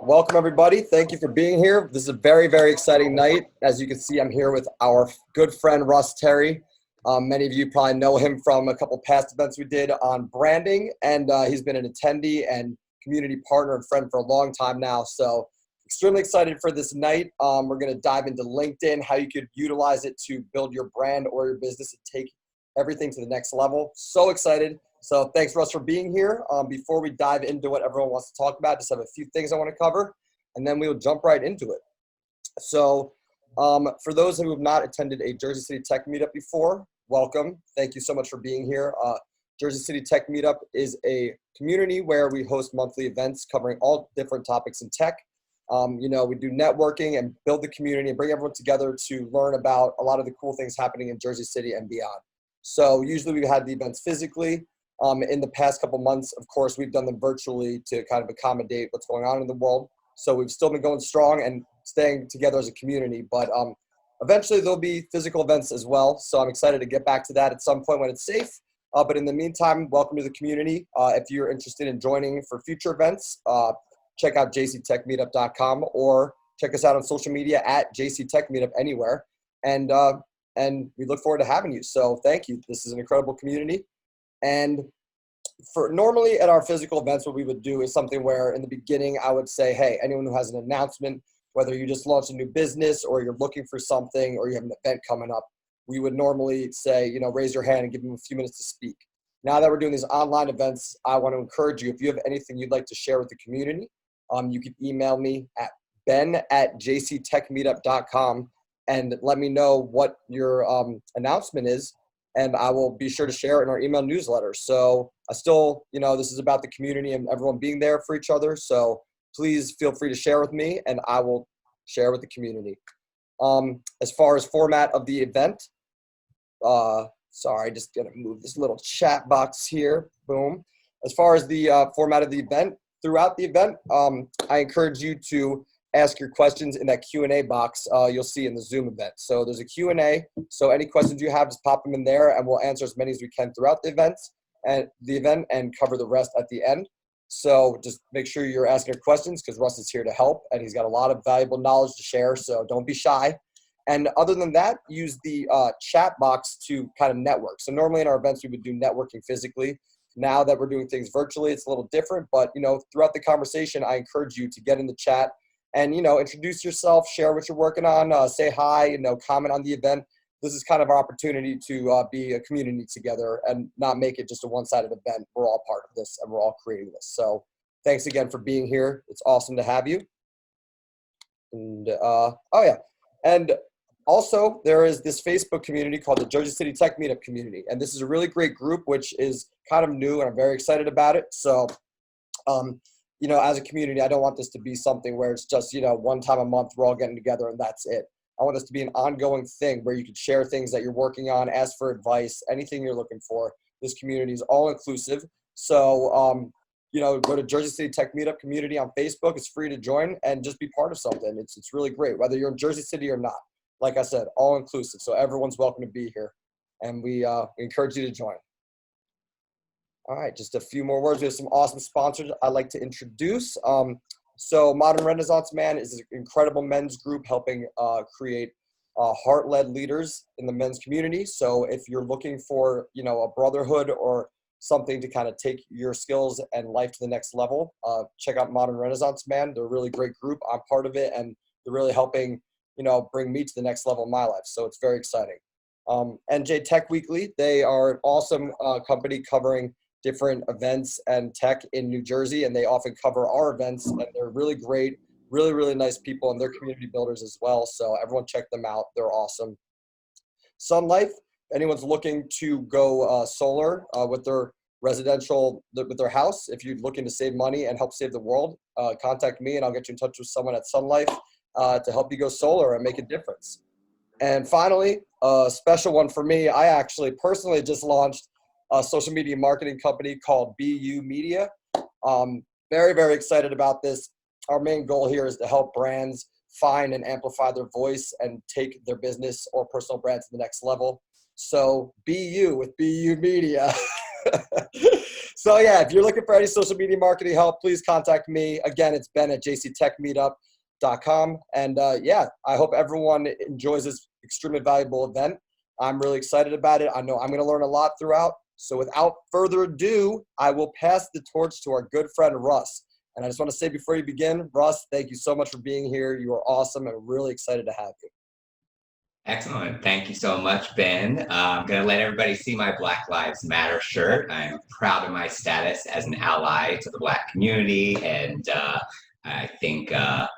welcome everybody. Thank you for being here. This is a very, very exciting night. As you can see, I'm here with our good friend, Russ Terry. Many of you probably know him from a couple past events we did on branding, and he's been an attendee and community partner and friend for a long time now. So extremely excited for this night. We're going to dive into LinkedIn, how you could utilize it to build your brand or your business and take everything to the next level. So excited. So thanks, Russ, for being here. Before we dive into what everyone wants to talk about, just have a few things I want to cover, and then we'll jump right into it. So for those who have not attended a Jersey City Tech Meetup before, welcome. Thank you so much for being here. Jersey City Tech Meetup is a community where we host monthly events covering all different topics in tech. We do networking and build the community and bring everyone together to learn about a lot of the cool things happening in Jersey City and beyond. So usually we've had the events physically. In the past couple months, of course, we've done them virtually to kind of accommodate what's going on in the world. So we've still been going strong and staying together as a community, but eventually there'll be physical events as well. So I'm excited to get back to that at some point when it's safe. But in the meantime, welcome to the community. If you're interested in joining for future events, check out jctechmeetup.com or check us out on social media at jctechmeetup anywhere. And we look forward to having you. So thank you. This is an incredible community. And for normally at our physical events, what we would do is something where in the beginning, I would say, hey, anyone who has an announcement, whether you just launched a new business or you're looking for something or you have an event coming up, we would normally say, raise your hand and give them a few minutes to speak. Now that we're doing these online events, I want to encourage you, if you have anything you'd like to share with the community, you can email me at ben@jctechmeetup.com and let me know what your announcement is. And I will be sure to share it in our email newsletter. So I still, this is about the community and everyone being there for each other. So please feel free to share with me and I will share with the community. As far as format of the event, sorry, just gonna move this little chat box here, boom. As far as the format of the event, throughout the event, I encourage you to ask your questions in that Q&A box you'll see in the Zoom event. So there's a Q&A. So any questions you have, just pop them in there and we'll answer as many as we can throughout the event and cover the rest at the end. So just make sure you're asking your questions because Russ is here to help and he's got a lot of valuable knowledge to share. So don't be shy. And other than that, use the chat box to kind of network. So normally in our events, we would do networking physically. Now that we're doing things virtually, it's a little different. But, throughout the conversation, I encourage you to get in the chat and, introduce yourself, share what you're working on, say hi, comment on the event. This is kind of our opportunity to be a community together and not make it just a one-sided event. We're all part of this and we're all creating this. So thanks again for being here. It's awesome to have you. And, And also, there is this Facebook community called the Jersey City Tech Meetup community. And this is a really great group, which is kind of new and I'm very excited about it. So, as a community, I don't want this to be something where it's just, one time a month, we're all getting together and that's it. I want this to be an ongoing thing where you can share things that you're working on, ask for advice, anything you're looking for. This community is all inclusive. So, go to Jersey City Tech Meetup community on Facebook. It's free to join and just be part of something. It's really great, whether you're in Jersey City or not. Like I said, all inclusive. So everyone's welcome to be here. And we encourage you to join. All right, just a few more words. We have some awesome sponsors I'd like to introduce. So Modern Renaissance Man is an incredible men's group helping create heart-led leaders in the men's community. So if you're looking for, a brotherhood or something to kind of take your skills and life to the next level, check out Modern Renaissance Man. They're a really great group. I'm part of it, and they're really helping, bring me to the next level in my life. So it's very exciting. NJ Tech Weekly, they are an awesome company covering different events and tech in New Jersey, and they often cover our events, and they're really great, really, really nice people, and they're community builders as well. So everyone check them out. They're awesome. Sun Life, anyone's looking to go solar with their with their house, if you're looking to save money and help save the world, contact me and I'll get you in touch with someone at Sun Life to help you go solar and make a difference. And finally, a special one for me, I actually personally just launched a social media marketing company called BU Media. Very, very excited about this. Our main goal here is to help brands find and amplify their voice and take their business or personal brand to the next level. So BU with BU Media. So yeah, if you're looking for any social media marketing help, please contact me. Again, it's Ben at jctechmeetup.com. And yeah, I hope everyone enjoys this extremely valuable event. I'm really excited about it. I know I'm going to learn a lot throughout. So without further ado, I will pass the torch to our good friend, Russ. And I just want to say before you begin, Russ, thank you so much for being here. You are awesome and really excited to have you. Excellent. Thank you so much, Ben. I'm going to let everybody see my Black Lives Matter shirt. I'm proud of my status as an ally to the Black community. And I think a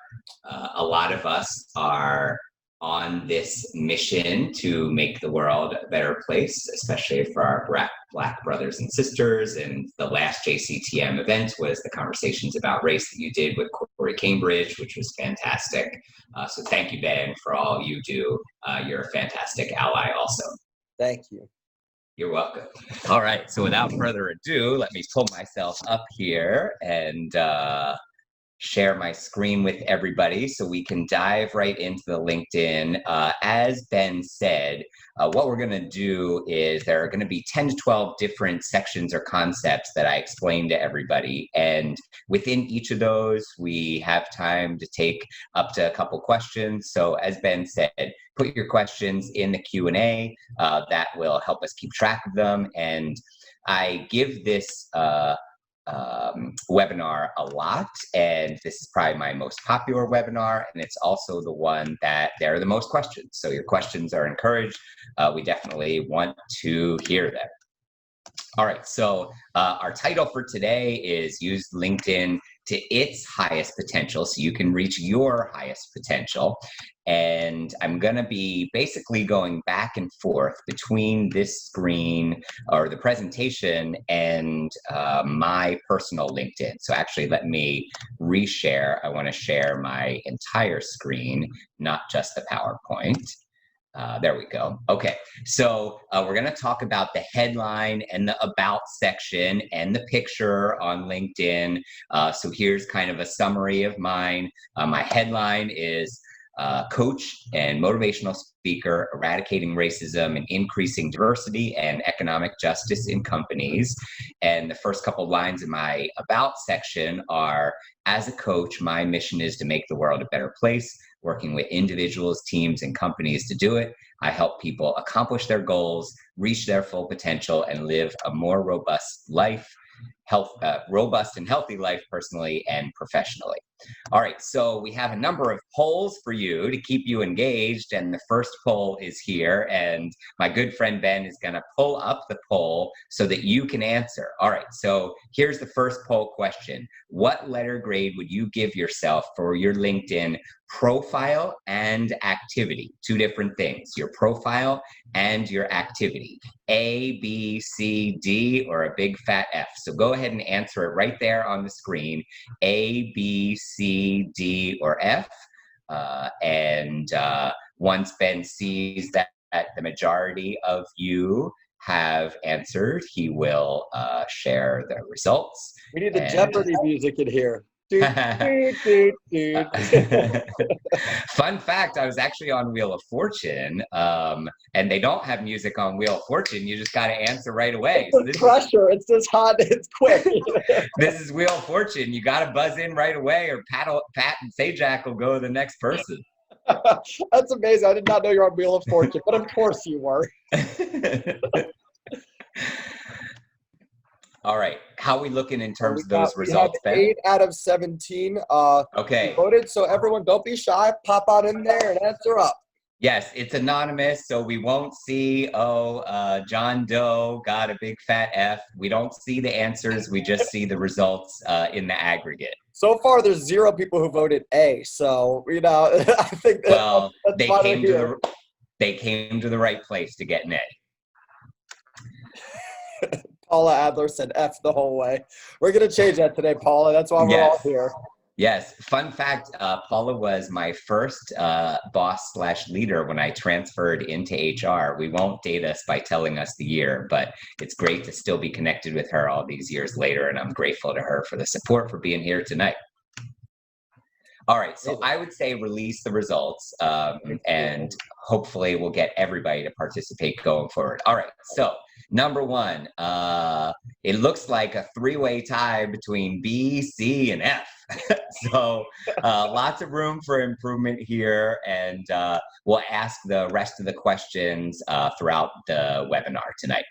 lot of us are on this mission to make the world a better place, especially for our Black brothers and sisters. And the last JCTM event was the conversations about race that you did with Corey Cambridge, which was fantastic. So thank you, Ben, for all you do. You're a fantastic ally also. Thank you. You're welcome. All right, so without further ado, let me pull myself up here and share my screen with everybody so we can dive right into the LinkedIn. As Ben said, what we're going to do is there are going to be 10 to 12 different sections or concepts that I explain to everybody. And within each of those, we have time to take up to a couple questions. So as Ben said, put your questions in the Q&A. That will help us keep track of them. And I give this webinar a lot, and this is probably my most popular webinar, and it's also the one that there are the most questions. So your questions are encouraged. We definitely want to hear them. All right, so our title for today is Use LinkedIn to its highest potential so you can reach your highest potential. And I'm going to be basically going back and forth between this screen or the presentation and my personal LinkedIn. So actually, let me reshare. I want to share my entire screen, not just the PowerPoint. There we go. Okay, so we're going to talk about the headline and the about section and the picture on LinkedIn. So here's kind of a summary of mine. My headline is Coach and Motivational Speaker, Eradicating Racism and Increasing Diversity and Economic Justice in Companies. And the first couple lines in my about section are, as a coach, my mission is to make the world a better place, working with individuals, teams, and companies to do it. I help people accomplish their goals, reach their full potential, and live a more robust life, robust and healthy life personally and professionally. All right, so we have a number of polls for you to keep you engaged, and the first poll is here, and my good friend Ben is going to pull up the poll so that you can answer. All right, so here's the first poll question. What letter grade would you give yourself for your LinkedIn profile and activity? Two different things, your profile and your activity. A, B, C, D, or a big fat F. So go ahead and answer it right there on the screen. A, B, C, D, or F. Once Ben sees that the majority of you have answered, he will share the results. We need the Jeopardy music in here. Fun fact, I was actually on Wheel of Fortune, and they don't have music on Wheel of Fortune. You just got to answer right away. It's pressure. It's just hot. It's quick. This is Wheel of Fortune. You got to buzz in right away, or Pat and Sajak will go to the next person. That's amazing. I did not know you're on Wheel of Fortune, but of course you were. All right. How are we looking in terms of those results, Ben? 8 out of 17 okay. voted. So everyone, don't be shy. Pop on in there and answer up. Yes, it's anonymous, so we won't see, John Doe got a big fat F. We don't see the answers. We just see the results in the aggregate. So far, there's 0 people who voted A. So, you know, I think that's they came to the right place to get an A. Paula Adler said F the whole way. We're going to change that today, Paula. That's why we're all here. Yes. Fun fact, Paula was my first boss/leader when I transferred into HR. We won't date us by telling us the year, but it's great to still be connected with her all these years later, and I'm grateful to her for the support for being here tonight. All right, so I would say release the results, and hopefully we'll get everybody to participate going forward. All right, so Number one, it looks like a three-way tie between B, C, and F. So lots of room for improvement here, and we'll ask the rest of the questions throughout the webinar tonight.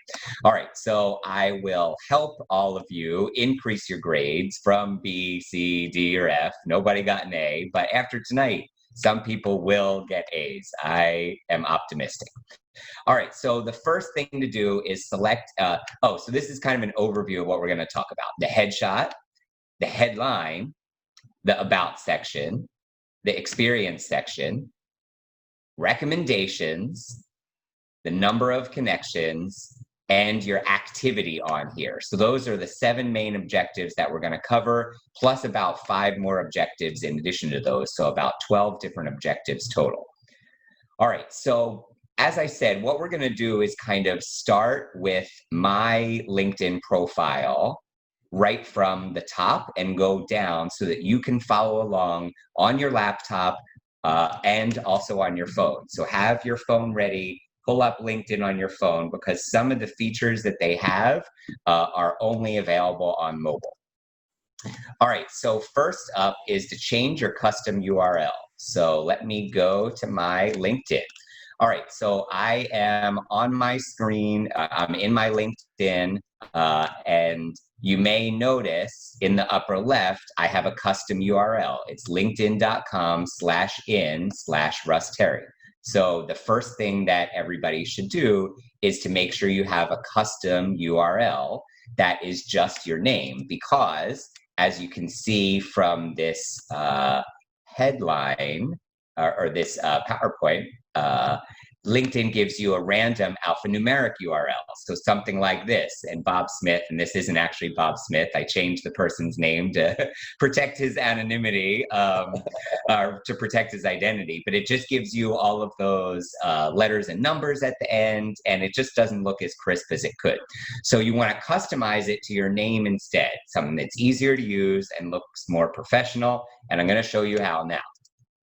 All right, so I will help all of you increase your grades from B, C, D, or F. Nobody got an A, but after tonight, some people will get A's. I am optimistic. All right, so the first thing to do is select, so this is kind of an overview of what we're going to talk about. The headshot, the headline, the about section, the experience section, recommendations, the number of connections, and your activity on here. So those are the 7 main objectives that we're going to cover, plus about 5 more objectives in addition to those. So about 12 different objectives total. All right, so as I said, what we're going to do is kind of start with my LinkedIn profile right from the top and go down so that you can follow along on your laptop and also on your phone. So have your phone ready, pull up LinkedIn on your phone, because some of the features that they have are only available on mobile. All right, so first up is to change your custom URL. So let me go to my LinkedIn. All right, so I am on my screen, I'm in my LinkedIn, and you may notice in the upper left, I have a custom URL. It's linkedin.com/in/Russ Terry. So the first thing that everybody should do is to make sure you have a custom URL that is just your name, because as you can see from this headline or this PowerPoint, LinkedIn gives you a random alphanumeric URL. So something like this, and Bob Smith, and this isn't actually Bob Smith. I changed the person's name to protect his anonymity, or to protect his identity, but it just gives you all of those letters and numbers at the end, and it just doesn't look as crisp as it could. So you want to customize it to your name instead, something that's easier to use and looks more professional, and I'm going to show you how now.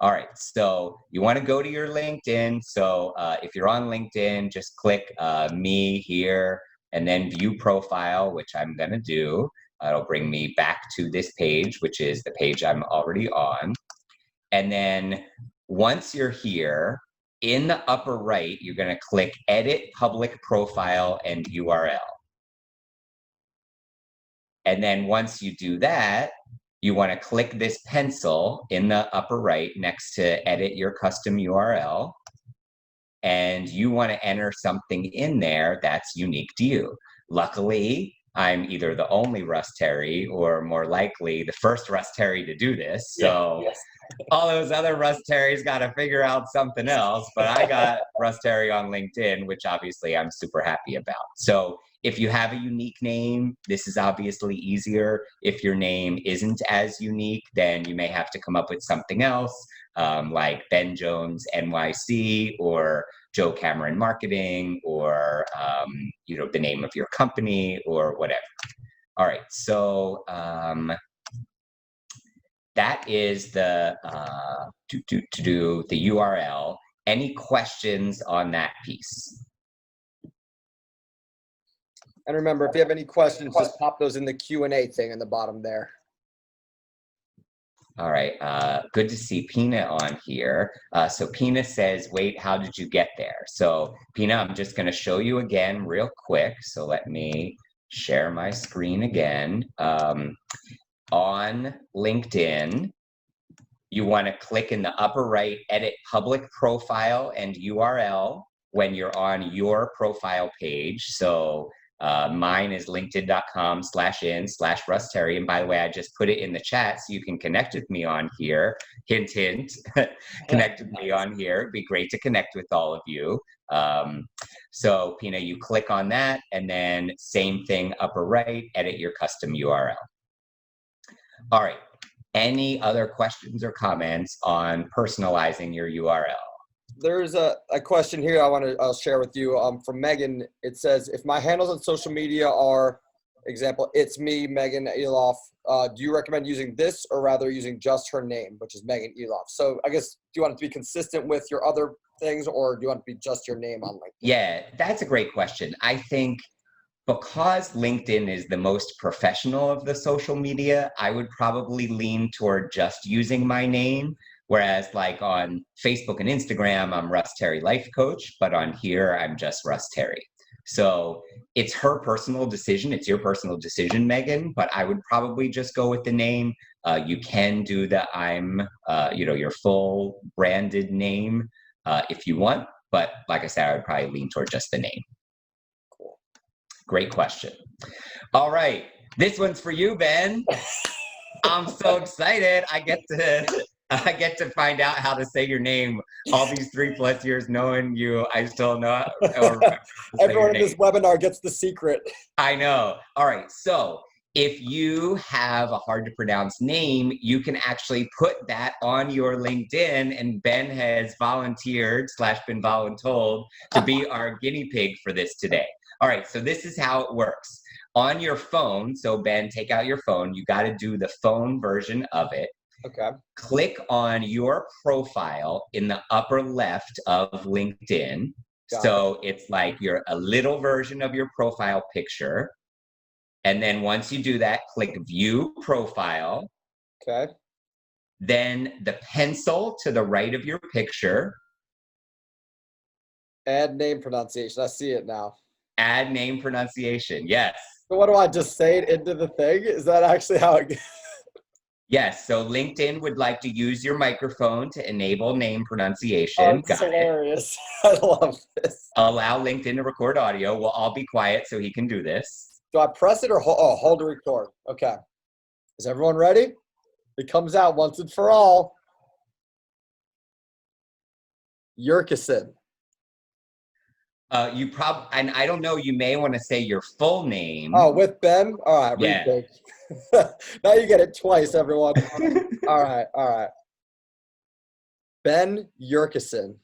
All right, so you want to go to your LinkedIn. So if you're on LinkedIn, just click me here and then view profile, which I'm going to do. It'll bring me back to this page, which is the page I'm already on. And then once you're here, in the upper right, you're going to click Edit Public Profile and URL. And then once you do that, you want to click this pencil in the upper right next to edit your custom URL. And you want to enter something in there that's unique to you. Luckily, I'm either the only Russ Terry or more likely the first Russ Terry to do this. So yes. All those other Russ Terrys got to figure out something else. But I got Russ Terry on LinkedIn, which obviously I'm super happy about. So if you have a unique name, this is obviously easier. If your name isn't as unique, then you may have to come up with something else, like Ben Jones NYC or Joe Cameron Marketing, or the name of your company or whatever. All right, so that is the the URL. Any questions on that piece? And remember, if you have any questions, just pop those in the Q&A thing in the bottom there. All right, good to see Pina on here. So Pina says, wait, how did you get there? So Pina, I'm just gonna show you again real quick. So let me share my screen again. On LinkedIn, you wanna click in the upper right, edit public profile and URL when you're on your profile page. So mine is linkedin.com/in/Russ Terry. And by the way, I just put it in the chat so you can connect with me on here. Hint, hint, connect with me on here. It'd be great to connect with all of you. So Pina, you click on that, and then same thing, upper right, edit your custom URL. All right, any other questions or comments on personalizing your URL? There's a question here I'll share with you from Megan. It says, if my handles on social media are, example, it's me, Megan Eloff, do you recommend using this or rather using just her name, which is Megan Eloff? So I guess, do you want it to be consistent with your other things, or do you want it to be just your name on LinkedIn? Yeah, that's a great question. I think Because LinkedIn is the most professional of the social media, I would probably lean toward just using my name. Whereas like on Facebook and Instagram, I'm Russ Terry Life Coach, but on here, I'm just Russ Terry. So it's her personal decision. It's your personal decision, Megan, but I would probably just go with the name. You can do the your full branded name if you want. But like I said, I would probably lean toward just the name. Cool. Great question. All right. This one's for you, Ben. I'm so excited. I get to find out how to say your name. All these 3+ years knowing you, I still know or Everyone in this webinar gets the secret. I know. All right. So if you have a hard to pronounce name, you can actually put that on your LinkedIn, and Ben has volunteered / been voluntold to be our guinea pig for this today. All right. So this is how it works. On your phone, so Ben, take out your phone. You got to do the phone version of it. Okay. Click on your profile in the upper left of LinkedIn. So it's like a little version of your profile picture. And then once you do that, click View Profile. Okay. Then the pencil to the right of your picture. Add name pronunciation. I see it now. Add name pronunciation. Yes. So what do I just say it into the thing? Is that actually how it goes? Yes. So LinkedIn would like to use your microphone to enable name pronunciation. Oh, it's hilarious. I love this. Allow LinkedIn to record audio. We'll all be quiet so he can do this. Do I press it or hold to record? Okay. Is everyone ready? It comes out once and for all. Yurkison. And I don't know, you may want to say your full name. Oh, with Ben? All right. Yeah. Now you get it twice, everyone. All right. Ben Yurkison.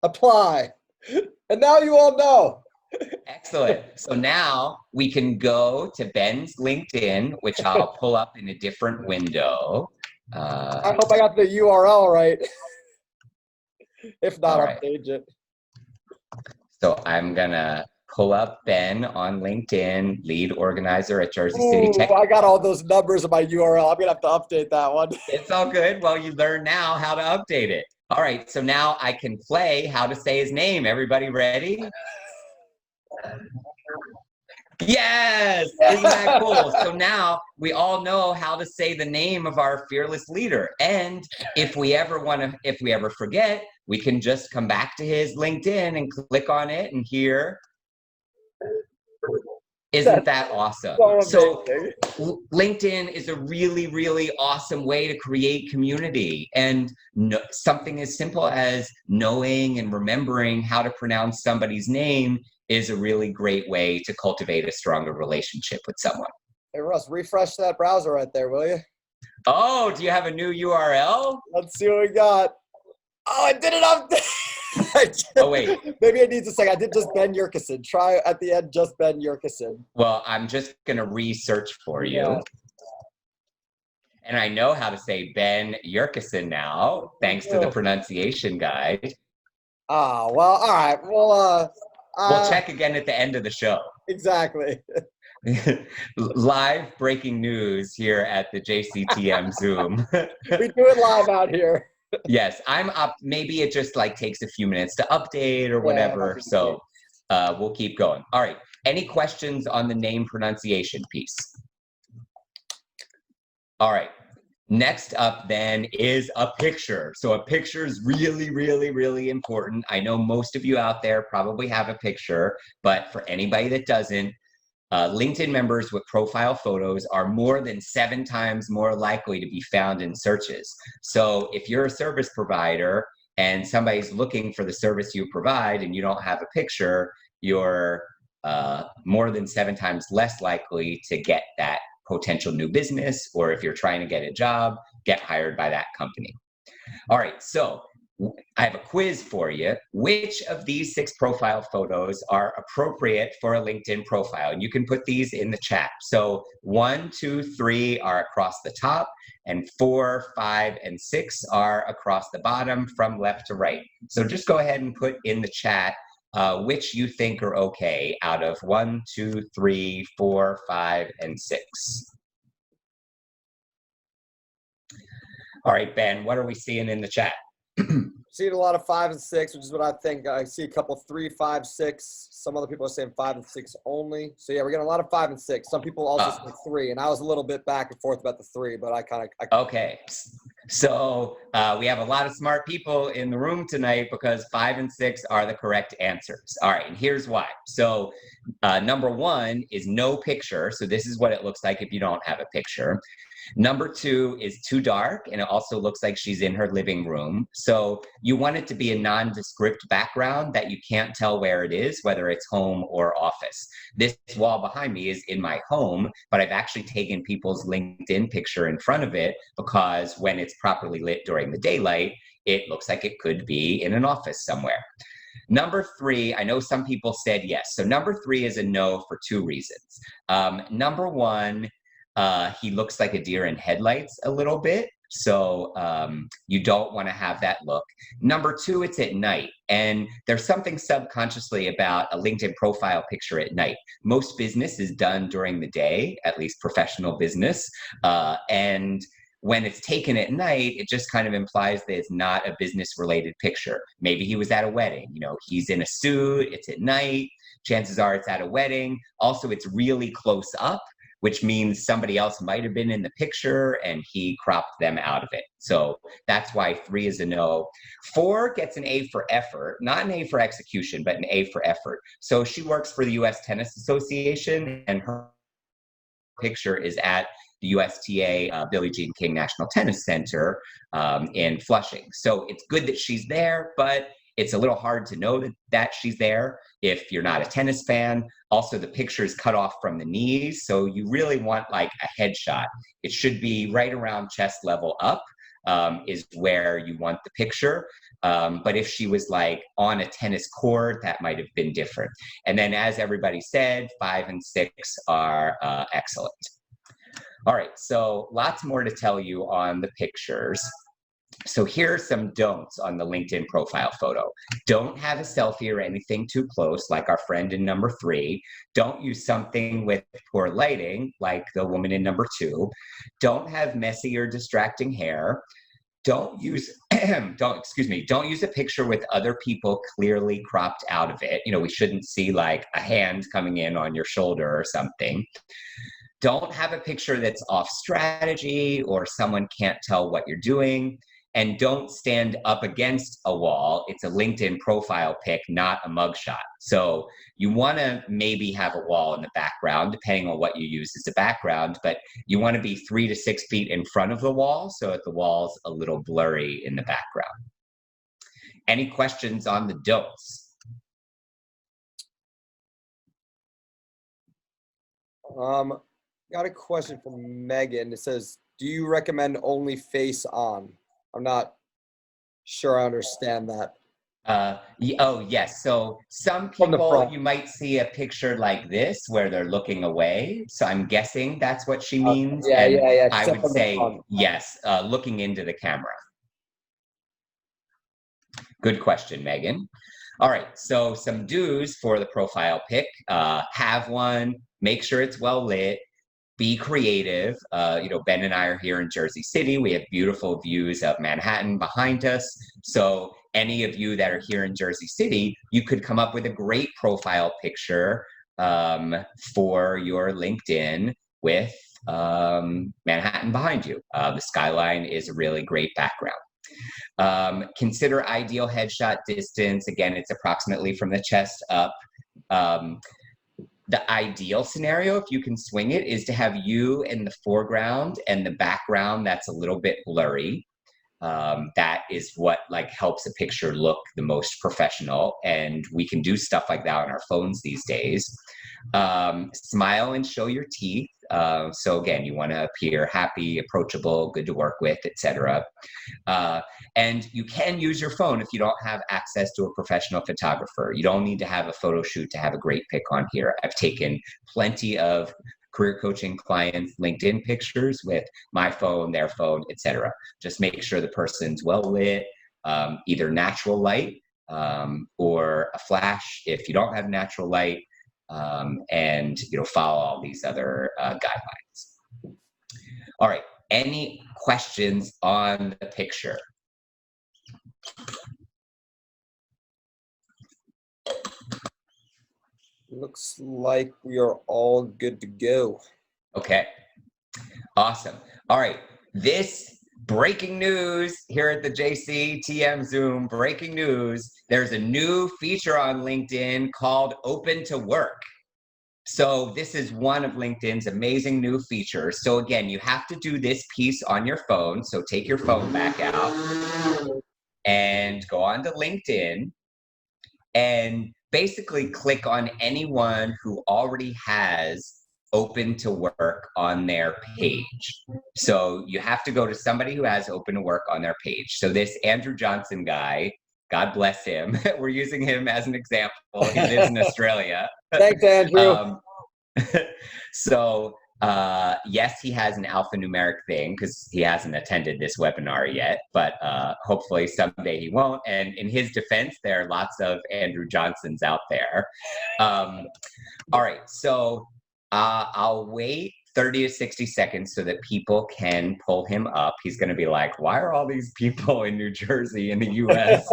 Apply. And now you all know. Excellent. So now we can go to Ben's LinkedIn, which I'll pull up in a different window. I hope I got the URL right. If not, right. I'll change it. So I'm going to pull up Ben on LinkedIn, lead organizer at Jersey City Tech. I got all those numbers in my URL. I'm going to have to update that one. It's all good. Well, you learn now how to update it. All right. So now I can play how to say his name. Everybody ready? Yes! Isn't that cool? So now we all know how to say the name of our fearless leader. And if we ever forget, we can just come back to his LinkedIn and click on it and hear. Isn't that awesome? So LinkedIn is a really, really awesome way to create community. And something as simple as knowing and remembering how to pronounce somebody's name is a really great way to cultivate a stronger relationship with someone. Hey, Russ, refresh that browser right there, will you? Oh, do you have a new URL? Let's see what we got. Oh, I did it update. Oh, wait. Maybe it needs a second. I did just Ben Yurkison. Try at the end, just Ben Yurkison. Well, I'm just going to research for you. And I know how to say Ben Yurkison now, thanks to the pronunciation guide. Oh, well, all right. Well, we'll check again at the end of the show. Exactly. Live breaking news here at the JCTM Zoom. We do it live out here. Yes, I'm up. Maybe it just takes a few minutes to update or whatever. So we'll keep going. All right. Any questions on the name pronunciation piece? All right. Next up then is a picture. So a picture is really, really, really important. I know most of you out there probably have a picture, but for anybody that doesn't, LinkedIn members with profile photos are more than 7 times more likely to be found in searches. So if you're a service provider and somebody's looking for the service you provide and you don't have a picture, you're more than 7 times less likely to get that potential new business, or if you're trying to get a job, get hired by that company. All right, so I have a quiz for you. Which of these 6 profile photos are appropriate for a LinkedIn profile? And you can put these in the chat. So 1, 2, 3 are across the top, and 4, 5, and 6 are across the bottom from left to right. So just go ahead and put in the chat which you think are okay out of 1, 2, 3, 4, 5, and 6. All right, Ben, what are we seeing in the chat? Seeing a lot of 5 and 6, which is what I think. I see a couple 3, 5, 6. Some other people are saying 5 and 6 only. So yeah, we're getting a lot of 5 and 6. Some people also say 3, and I was a little bit back and forth about the 3, but I kind of. Okay, so we have a lot of smart people in the room tonight because 5 and 6 are the correct answers. All right, and here's why. So number 1 is no picture. So this is what it looks like if you don't have a picture. Number 2 is too dark, and it also looks like she's in her living room. So you want it to be a nondescript background that you can't tell where it is, whether it's home or office. This wall behind me is in my home, but I've actually taken people's LinkedIn picture in front of it because when it's properly lit during the daylight, it looks like it could be in an office somewhere. Number 3, I know some people said yes. So number 3 is a no for 2 reasons. Number 1, he looks like a deer in headlights a little bit. So you don't want to have that look. Number 2, it's at night. And there's something subconsciously about a LinkedIn profile picture at night. Most business is done during the day, at least professional business. And when it's taken at night, it just kind of implies that it's not a business related picture. Maybe he was at a wedding, he's in a suit, it's at night. Chances are it's at a wedding. Also, it's really close up, which means somebody else might have been in the picture and he cropped them out of it. So that's why 3 is a no. 4 gets an A for effort, not an A for execution, but an A for effort. So she works for the US Tennis Association, and her picture is at the USTA Billie Jean King National Tennis Center in Flushing. So it's good that she's there, but it's a little hard to know that she's there if you're not a tennis fan. Also, the picture is cut off from the knees, so you really want like a headshot. It should be right around chest level up is where you want the picture. But if she was like on a tennis court, that might have been different. And then as everybody said, 5 and 6 are excellent. All right, so lots more to tell you on the pictures. So here are some don'ts on the LinkedIn profile photo. Don't have a selfie or anything too close, like our friend in number 3. Don't use something with poor lighting, like the woman in number 2. Don't have messy or distracting hair. Don't use a picture with other people clearly cropped out of it. We shouldn't see like a hand coming in on your shoulder or something. Don't have a picture that's off strategy or someone can't tell what you're doing. And don't stand up against a wall. It's a LinkedIn profile pic, not a mugshot. So you want to maybe have a wall in the background, depending on what you use as a background, but you want to be 3 to 6 feet in front of the wall so that the wall's a little blurry in the background. Any questions on the don'ts? Got a question from Megan. It says, do you recommend only face on? I'm not sure I understand that. Oh, yes. So some people, you might see a picture like this where they're looking away. So I'm guessing that's what she means. Yeah. I would say, yes, looking into the camera. Good question, Megan. All right, so some do's for the profile pic. Have one, make sure it's well lit. Be creative. Ben and I are here in Jersey City. We have beautiful views of Manhattan behind us. So any of you that are here in Jersey City, you could come up with a great profile picture for your LinkedIn with Manhattan behind you. The skyline is a really great background. Consider ideal headshot distance. Again, it's approximately from the chest up. The ideal scenario, if you can swing it, is to have you in the foreground and the background that's a little bit blurry. That is what helps a picture look the most professional, and we can do stuff like that on our phones these days. Smile and show your teeth. So again, you want to appear happy, approachable, good to work with, etc. And you can use your phone if you don't have access to a professional photographer. You don't need to have a photo shoot to have a great pic on here. I've taken plenty of career coaching clients' LinkedIn pictures with my phone, their phone, etc. Just make sure the person's well lit, either natural light, or a flash if you don't have natural light, and follow all these other guidelines. All right, any questions on the picture? Looks like we are all good to go. Okay, awesome. All right, this breaking news here at the JCTM Zoom, breaking news, there's a new feature on LinkedIn called Open to Work. So this is one of LinkedIn's amazing new features. So again, you have to do this piece on your phone. So take your phone back out and go on to LinkedIn and basically click on anyone who already has open to work on their page. So you have to go to somebody who has open to work on their page. So this Andrew Johnson guy, God bless him, we're using him as an example. He lives in Australia. Thanks, Andrew. So yes, he has an alphanumeric thing because he hasn't attended this webinar yet, but hopefully someday he won't. And in his defense, there are lots of Andrew Johnsons out there. All right, so I'll wait 30 to 60 seconds so that people can pull him up. He's going to be like, why are all these people in New Jersey in the US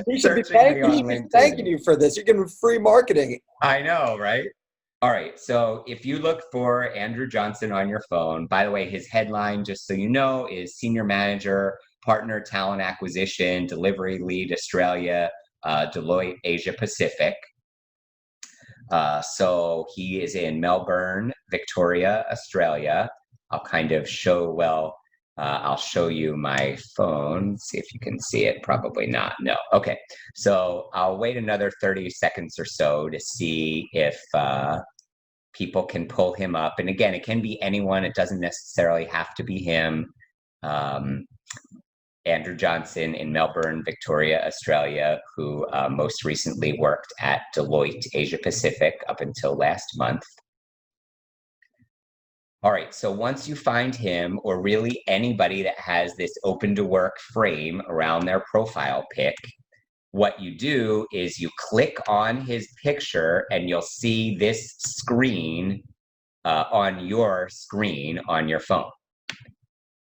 He should be searching me on thanking LinkedIn? you for this. You're getting free marketing. I know, right? All right, so if you look for Andrew Johnson on your phone, by the way, his headline, just so you know, is Senior Manager, Partner Talent Acquisition, Delivery Lead Australia, Deloitte Asia Pacific. So he is in Melbourne, Victoria, Australia. I'll kind of show, I'll show you my phone, see if you can see it. Probably not, no. Okay, so I'll wait another 30 seconds or so to see if people can pull him up. And again, it can be anyone. It doesn't necessarily have to be him. Andrew Johnson in Melbourne, Victoria, Australia, who most recently worked at Deloitte Asia Pacific up until last month. All right, so once you find him, or really anybody that has this open to work frame around their profile pic, what you do is you click on his picture and you'll see this screen on your screen on your phone.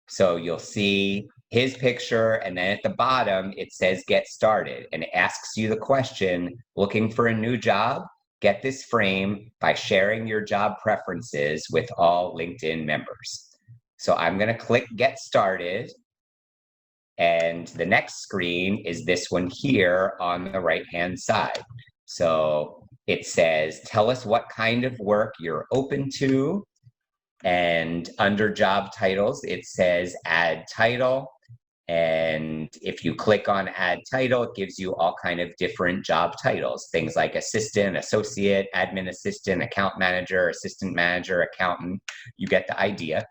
So you'll see his picture, and then at the bottom, it says get started, and it asks you the question, looking for a new job? Get this frame by sharing your job preferences with all LinkedIn members. So I'm gonna click get started, and the next screen is this one here on the right-hand side. So it says, tell us what kind of work you're open to. And under job titles, it says add title. And if you click on add title, it gives you all kind of different job titles, things like assistant, associate, admin assistant, account manager, assistant manager, accountant. You get the idea.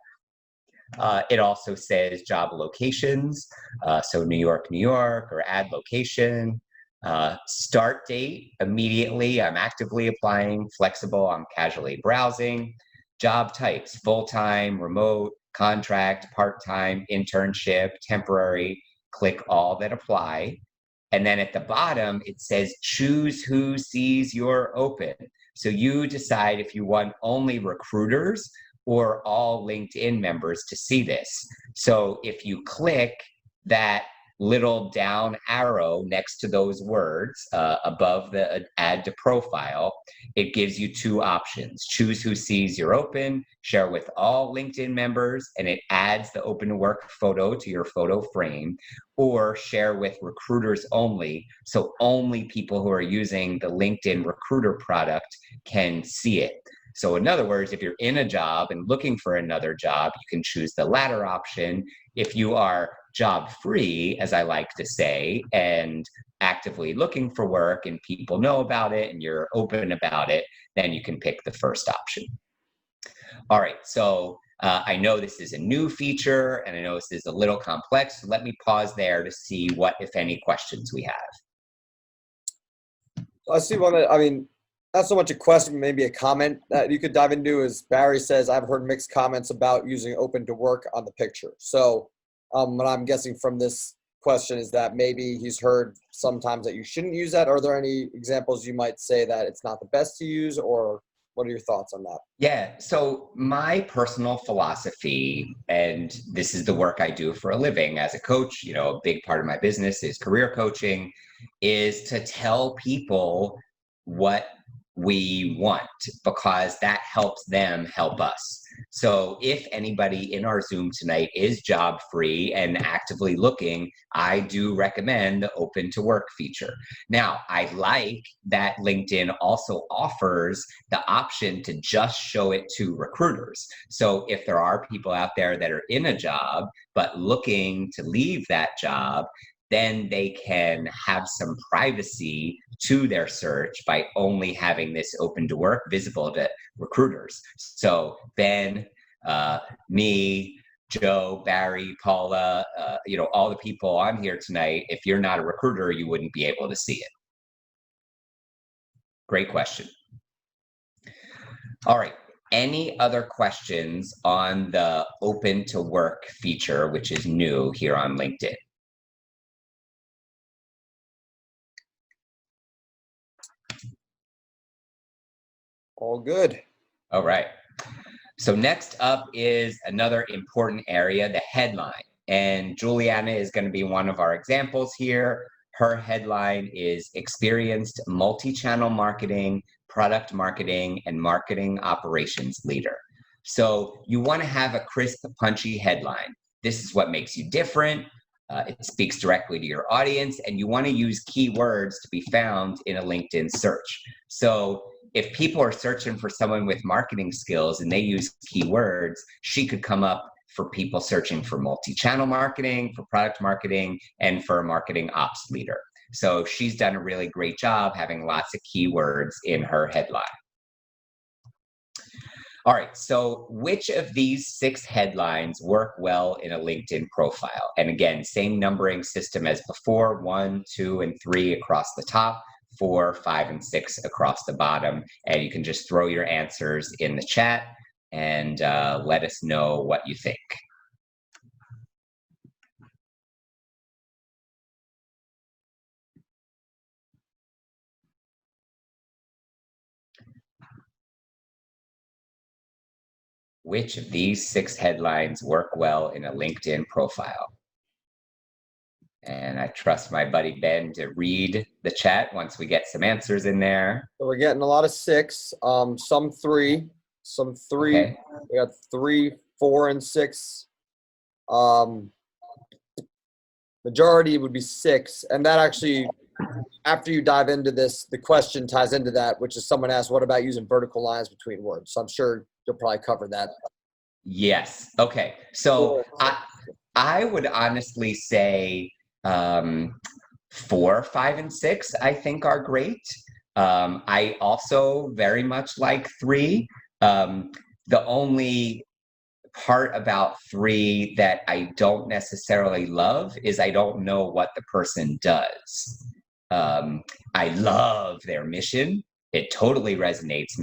It also says job locations, so New York, New York, or add location. Start date, immediately, I'm actively applying, flexible, I'm casually browsing. Job types, full-time, remote, contract, part-time, internship, temporary, click all that apply. And then at the bottom, it says choose who sees your open. So you decide if you want only recruiters or all LinkedIn members to see this. So if you click that little down arrow next to those words above the add to profile, it gives you two options. Choose who sees your open, share with all LinkedIn members, and it adds the open to work photo to your photo frame, or share with recruiters only, so only people who are using the LinkedIn recruiter product can see it. So in other words, if you're in a job and looking for another job, you can choose the latter option. If you are job free, as I like to say, and actively looking for work and people know about it and you're open about it, then you can pick the first option. All right, so I know this is a new feature and I know this is a little complex. So let me pause there to see what, if any, questions we have. I see one that, I mean, not so much a question, maybe a comment that you could dive into is Barry says, I've heard mixed comments about using open to work on the picture. So what I'm guessing from this question is that maybe he's heard sometimes that you shouldn't use that. Are there any examples you might say that it's not the best to use, or what are your thoughts on that? Yeah, so my personal philosophy, and this is the work I do for a living as a coach, a big part of my business is career coaching, is to tell people what we want because that helps them help us. So if anybody in our Zoom tonight is job free and actively looking, I do recommend the open to work feature. Now, I like that LinkedIn also offers the option to just show it to recruiters. So if there are people out there that are in a job but looking to leave that job, then they can have some privacy to their search by only having this open to work visible to recruiters. So Ben, me, Joe, Barry, Paula, all the people on here tonight, if you're not a recruiter, you wouldn't be able to see it. Great question. All right. Any other questions on the open to work feature, which is new here on LinkedIn? All good. All right. So next up is another important area, the headline. And Juliana is going to be one of our examples here. Her headline is Experienced Multi-Channel Marketing, Product Marketing, and Marketing Operations Leader. So you want to have a crisp, punchy headline. This is what makes you different. It speaks directly to your audience, and you want to use keywords to be found in a LinkedIn search. So if people are searching for someone with marketing skills and they use keywords, she could come up for people searching for multi-channel marketing, for product marketing, and for a marketing ops leader. So she's done a really great job having lots of keywords in her headline. All right, so which of these 6 headlines work well in a LinkedIn profile? And again, same numbering system as before, 1, 2, and 3 across the top, 4, 5, and 6 across the bottom. And you can just throw your answers in the chat and let us know what you think. Which of these 6 headlines work well in a LinkedIn profile? And I trust my buddy Ben to read the chat once we get some answers in there. So we're getting a lot of 6, some 3, some 3. Okay. We got 3, 4, and 6. Majority would be 6, and that actually, after you dive into this, the question ties into that, which is someone asked, what about using vertical lines between words? So I'm sure you'll probably cover that. Yes. Okay. So I would honestly say 4, 5, and 6, I think are great. I also very much like 3. The only part about 3 that I don't necessarily love is I don't know what the person does. I love their mission. It totally resonates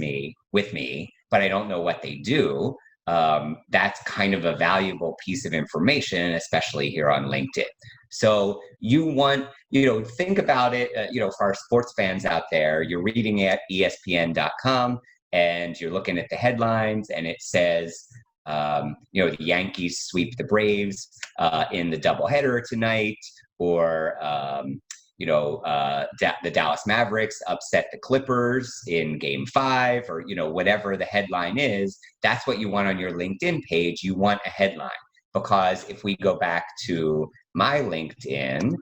with me, but I don't know what they do. That's kind of a valuable piece of information, especially here on LinkedIn. So you want, think about it, for our sports fans out there, you're reading at ESPN.com and you're looking at the headlines and it says, the Yankees sweep the Braves in the doubleheader tonight, or the Dallas Mavericks upset the Clippers in Game 5, or whatever the headline is. That's what you want on your LinkedIn page. You want a headline, because if we go back to my LinkedIn,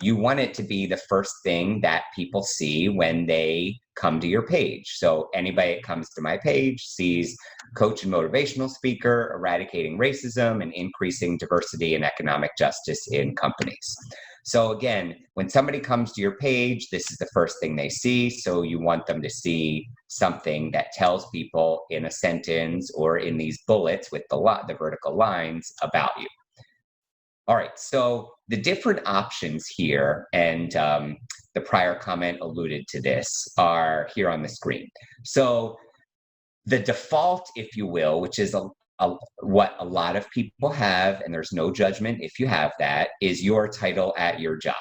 you want it to be the first thing that people see when they come to your page. So anybody that comes to my page sees coach and motivational speaker, eradicating racism and increasing diversity and economic justice in companies. So again, when somebody comes to your page, this is the first thing they see. So you want them to see something that tells people in a sentence or in these bullets with the vertical lines about you. All right, so the different options here, and the prior comment alluded to this, are here on the screen. So the default, if you will, which is what a lot of people have, and there's no judgment if you have that, is your title at your job.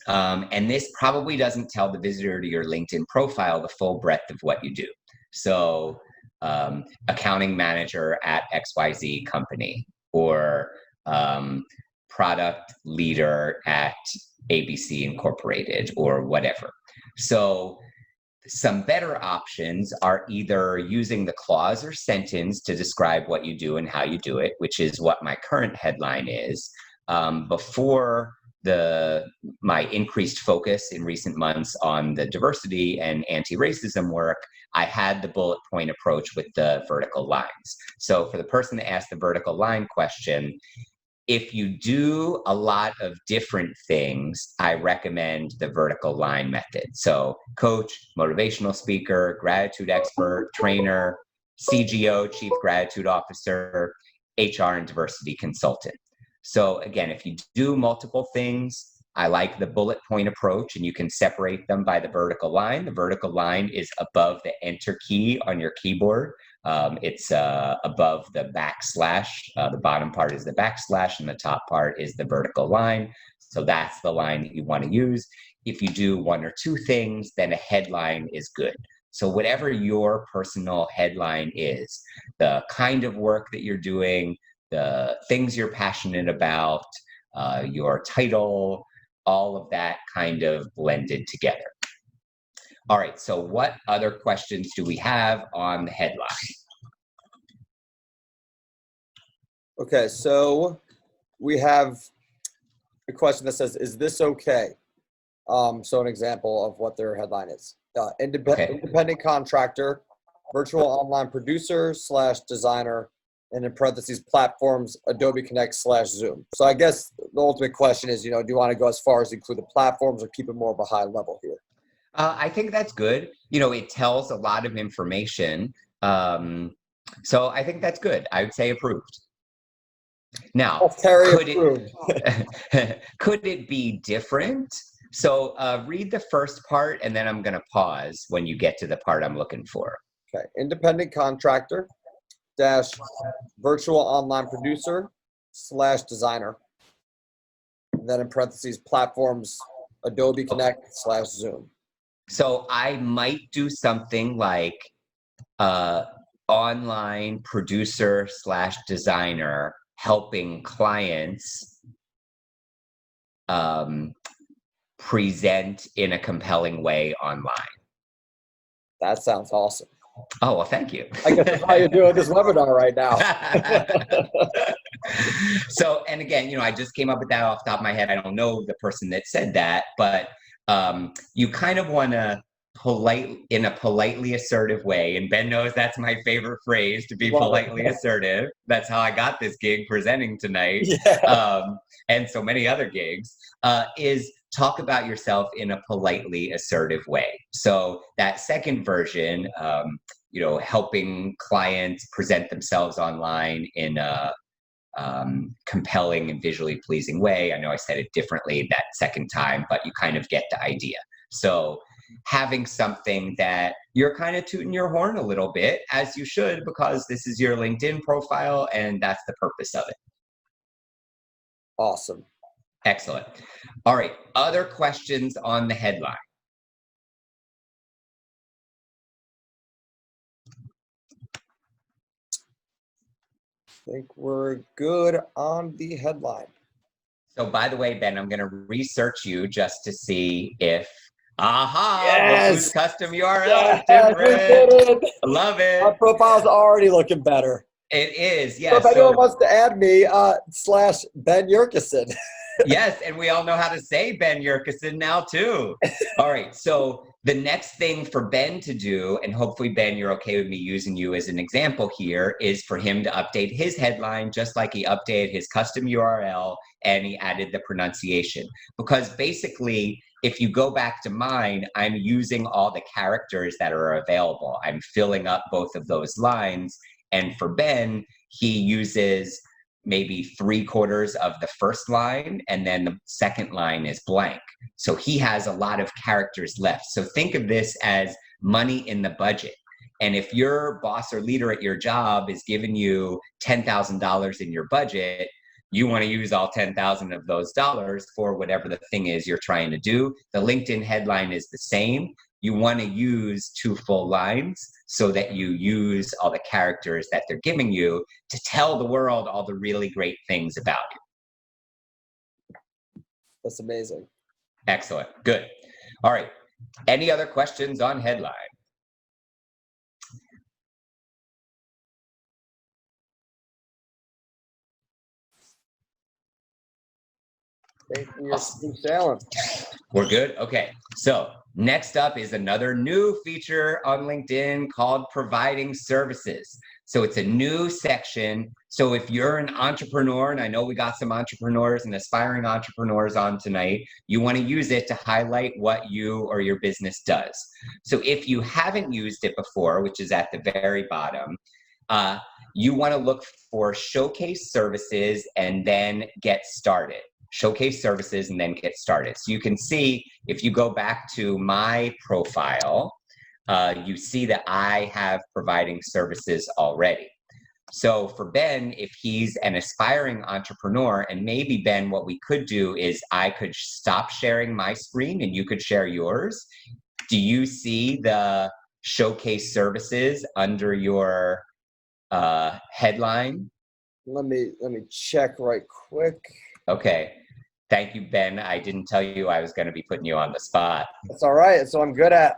And this probably doesn't tell the visitor to your LinkedIn profile the full breadth of what you do. So accounting manager at XYZ company, or product leader at ABC Incorporated, or whatever. So some better options are either using the clause or sentence to describe what you do and how you do it, which is what my current headline is. Before my increased focus in recent months on the diversity and anti-racism work, I had the bullet point approach with the vertical lines. So for the person that asked the vertical line question, if you do a lot of different things, I recommend the vertical line method. So coach, motivational speaker, gratitude expert, trainer, CGO, chief gratitude officer, HR and diversity consultant. So again, if you do multiple things, I like the bullet point approach, and you can separate them by the vertical line. The vertical line is above the enter key on your keyboard. It's above the backslash. The bottom part is the backslash, and the top part is the vertical line. So that's the line that you want to use. If you do one or two things, then a headline is good. So whatever your personal headline is, the kind of work that you're doing, the things you're passionate about, your title, all of that kind of blended together. All right, so what other questions do we have on the headline? Okay, so we have a question that says, is this okay? So an example of what their headline is. Independent contractor, virtual online producer / designer, and in parentheses, platforms, Adobe Connect / Zoom. So I guess the ultimate question is, do you want to go as far as include the platforms or keep it more of a high level here? I think that's good. It tells a lot of information. So I think that's good. I would say approved. Now, could it be different? So read the first part, and then I'm going to pause when you get to the part I'm looking for. Okay. Independent contractor / virtual online producer / designer. And then in parentheses, platforms, Adobe Connect / Zoom. So I might do something like online producer / designer helping clients present in a compelling way online. That sounds awesome. Oh, well, thank you. I guess that's how you're doing this webinar right now. So, and again, I just came up with that off the top of my head. I don't know the person that said that, but you kind of want to in a politely assertive way. And Ben knows that's my favorite phrase, to be politely assertive. That's how I got this gig presenting tonight. Yeah. And so many other gigs, is talk about yourself in a politely assertive way. So that second version, helping clients present themselves online in a compelling and visually pleasing way. I know I said it differently that second time, but you kind of get the idea. So having something that you're kind of tooting your horn a little bit, as you should, because this is your LinkedIn profile and that's the purpose of it. Awesome. Excellent. All right. Other questions on the headline? I think we're good on the headline. So by the way, Ben, I'm going to research you just to see if yes! Custom URL is different. I love it. Our profile's already looking better. It is, yes. So if anyone wants to add me, / Ben Yerkison. Yes, and we all know how to say Ben Yerkison now too. All right, so the next thing for Ben to do, and hopefully Ben, you're okay with me using you as an example here, is for him to update his headline just like he updated his custom URL and he added the pronunciation. Because basically, if you go back to mine, I'm using all the characters that are available. I'm filling up both of those lines. And for Ben, he uses maybe 3/4 of the first line, and then the second line is blank. So he has a lot of characters left. So think of this as money in the budget. And if your boss or leader at your job is giving you $10,000 in your budget, you want to use all 10,000 of those dollars for whatever the thing is you're trying to do. The LinkedIn headline is the same. You want to use 2 full lines so that you use all the characters that they're giving you to tell the world all the really great things about you. That's amazing. Excellent. Good. All right. Any other questions on headline? We're good? Okay. So next up is another new feature on LinkedIn called providing services. So it's a new section. So if you're an entrepreneur, and I know we got some entrepreneurs and aspiring entrepreneurs on tonight, you want to use it to highlight what you or your business does. So if you haven't used it before, which is at the very bottom, you want to look for showcase services and then get started. Showcase services and then get started. So you can see, if you go back to my profile, you see that I have providing services already. So for Ben, if he's an aspiring entrepreneur, and maybe Ben, what we could do is I could stop sharing my screen and you could share yours. Do you see the showcase services under your headline? Let me check right quick. Okay. Thank you, Ben. I didn't tell you I was going to be putting you on the spot. That's all right. So I'm good at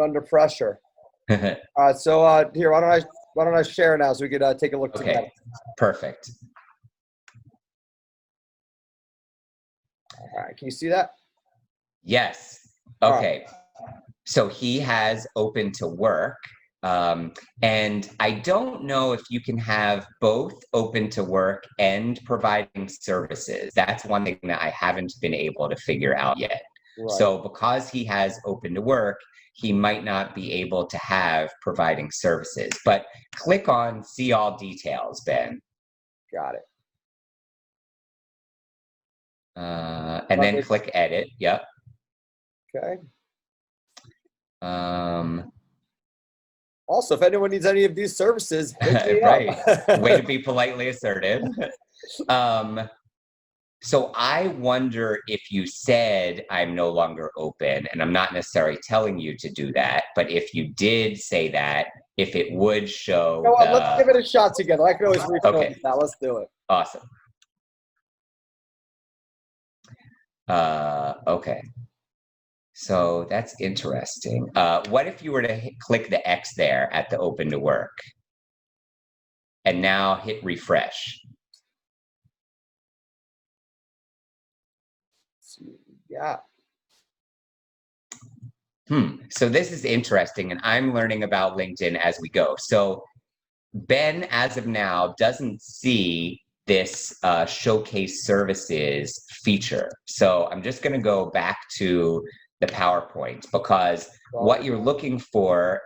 under pressure. So here, why don't I share now so we could take a look together. Perfect. All right. Can you see that? Yes. Okay. So he has open to work. And I don't know if you can have both open to work and providing services. That's one thing that I haven't been able to figure out yet. Right. So because he has open to work, he might not be able to have providing services. But click on see all details, Ben. Got it. And then click edit. Yep. Okay. Also, if anyone needs any of these services, right. Way to be politely assertive. So I wonder if you said I'm no longer open, and I'm not necessarily telling you to do that, but if you did say that, if it would show. Let's give it a shot together. I can always refilm that. Let's do it. Awesome. Okay. So that's interesting. What if you were to click the X there at the open to work and now hit refresh? Yeah. So this is interesting, and I'm learning about LinkedIn as we go. So Ben, as of now, doesn't see this showcase services feature. So I'm just going to go back to the PowerPoint, because what you're looking for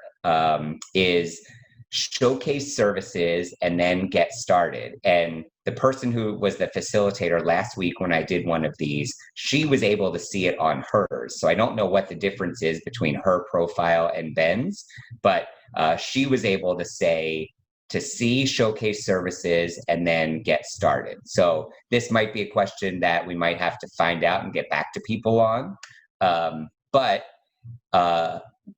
is showcase services and then get started. And the person who was the facilitator last week when I did one of these, she was able to see it on hers. So I don't know what the difference is between her profile and Ben's, but she was able to say to see showcase services and then get started. So this might be a question that we might have to find out and get back to people on. But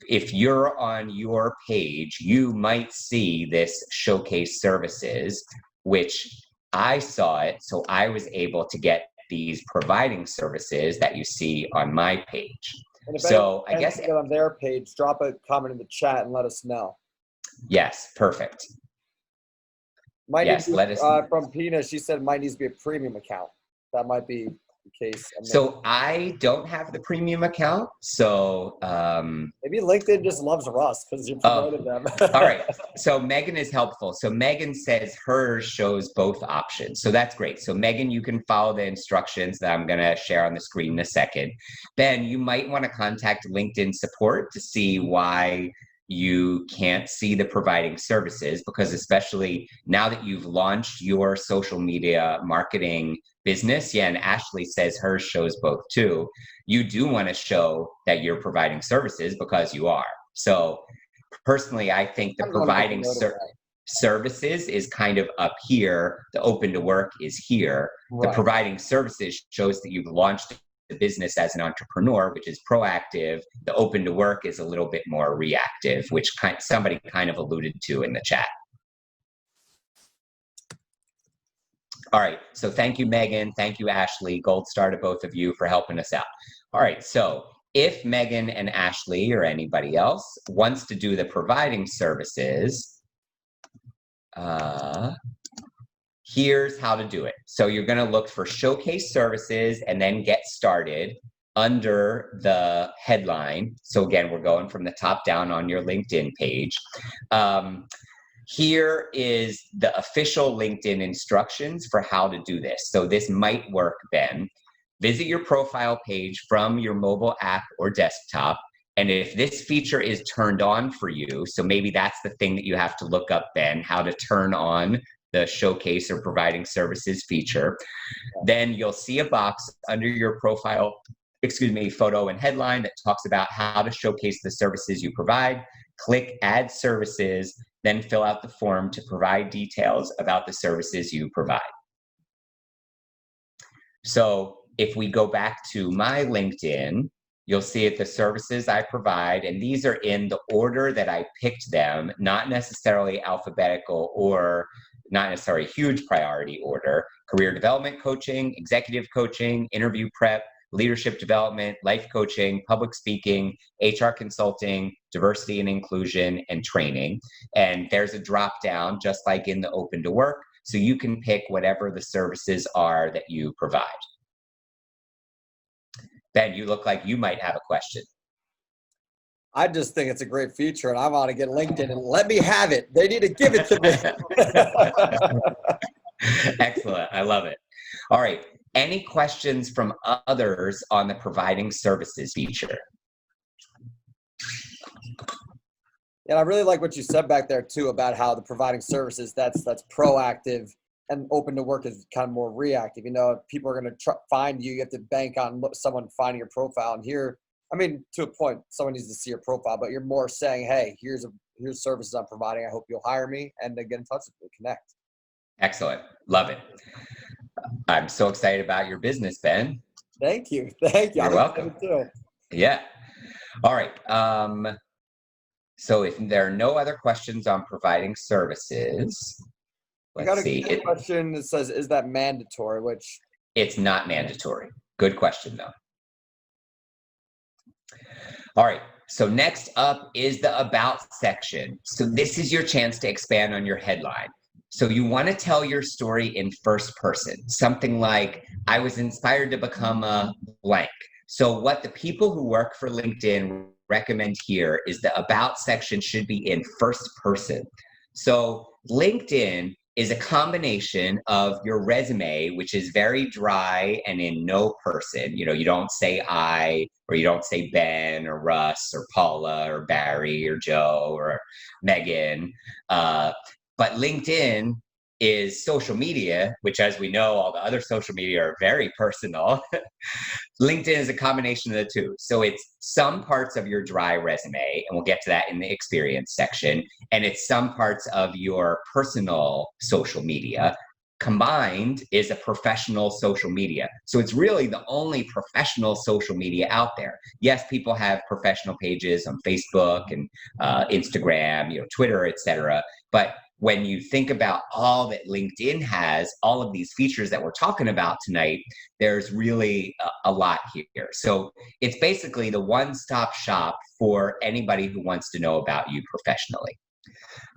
if you're on your page, you might see this showcase services, which I saw it. So I was able to get these providing services that you see on my page. And if so I guess get on their page, drop a comment in the chat and let us know. Yes, perfect. Yes, let us from Pina, she said mine needs to be a premium account. That might be the case. So I don't have the premium account. So maybe LinkedIn just loves Russ because you promoted them. All right. So Megan is helpful. So Megan says hers shows both options. So that's great. So Megan, you can follow the instructions that I'm going to share on the screen in a second. Ben, you might want to contact LinkedIn support to see why you can't see the providing services, because especially now that you've launched your social media marketing business, and Ashley says hers shows both too, you do want to show that you're providing services because you are. So Personally, I think the I'm going to make a providing note of that. services is kind of up here. The open to work is here. The Right. providing services shows that you've launched the business as an entrepreneur, which is proactive. The open to work is a little bit more reactive, which somebody kind of alluded to in the chat. All right, so thank you, Megan. Thank you, Ashley. Gold star to both of you for helping us out. All right, so if Megan and Ashley or anybody else wants to do the providing services, here's how to do it. So you're gonna look for showcase services and then get started under the headline. So again, we're going from the top down on your LinkedIn page. Here is the official LinkedIn instructions for how to do this. So this might work, Ben. Visit your profile page from your mobile app or desktop. And if this feature is turned on for you, so maybe that's the thing that you have to look up, Ben, how to turn on the showcase or providing services feature, then you'll see a box under your profile, photo and headline that talks about how to showcase the services you provide. Click Add Services, then fill out the form to provide details about the services you provide. So if we go back to my LinkedIn, you'll see it, the services I provide, and these are in the order that I picked them, not necessarily alphabetical or not necessarily huge priority order. Career development coaching, executive coaching, interview prep, leadership development, life coaching, public speaking, HR consulting, diversity and inclusion, and training. And there's a drop down, just like in the open to work, so you can pick whatever the services are that you provide. Ben, you look like you might have a question. I just think it's a great feature, and I want to get LinkedIn and let me have it. They need to give it to me. Excellent. I love it. All right. Any questions from others on the providing services feature? And I really like what you said back there too about how the providing services, that's proactive, and open to work is kind of more reactive. You know, people are going to find you. You have to bank on someone finding your profile. And here, I mean, to a point, someone needs to see your profile, but you're more saying, hey, here's services I'm providing. I hope you'll hire me, and then get in touch with me, connect. Excellent. Love it. I'm so excited about your business, Ben. Thank you. Thank you. You're welcome. Too. Yeah. All right. So if there are no other questions on providing services, let's see. A question that says, is that mandatory? Which it's not mandatory. Good question, though. All right. So next up is the About section. So this is your chance to expand on your headline. So you want to tell your story in first person, something like, I was inspired to become a blank. So what the people who work for LinkedIn recommend here is the About section should be in first person. So LinkedIn is a combination of your resume, which is very dry and in no person. You know, you don't say I, or you don't say Ben or Russ or Paula or Barry or Joe or Megan. But LinkedIn is social media, which, as we know, all the other social media are very personal. LinkedIn is a combination of the two. So it's some parts of your dry resume, and we'll get to that in the experience section, and it's some parts of your personal social media. Combined is a professional social media. So it's really the only professional social media out there. Yes, people have professional pages on Facebook and Instagram, you know, Twitter, etc. But when you think about all that LinkedIn has, all of these features that we're talking about tonight, there's really a lot here. So it's basically the one-stop shop for anybody who wants to know about you professionally.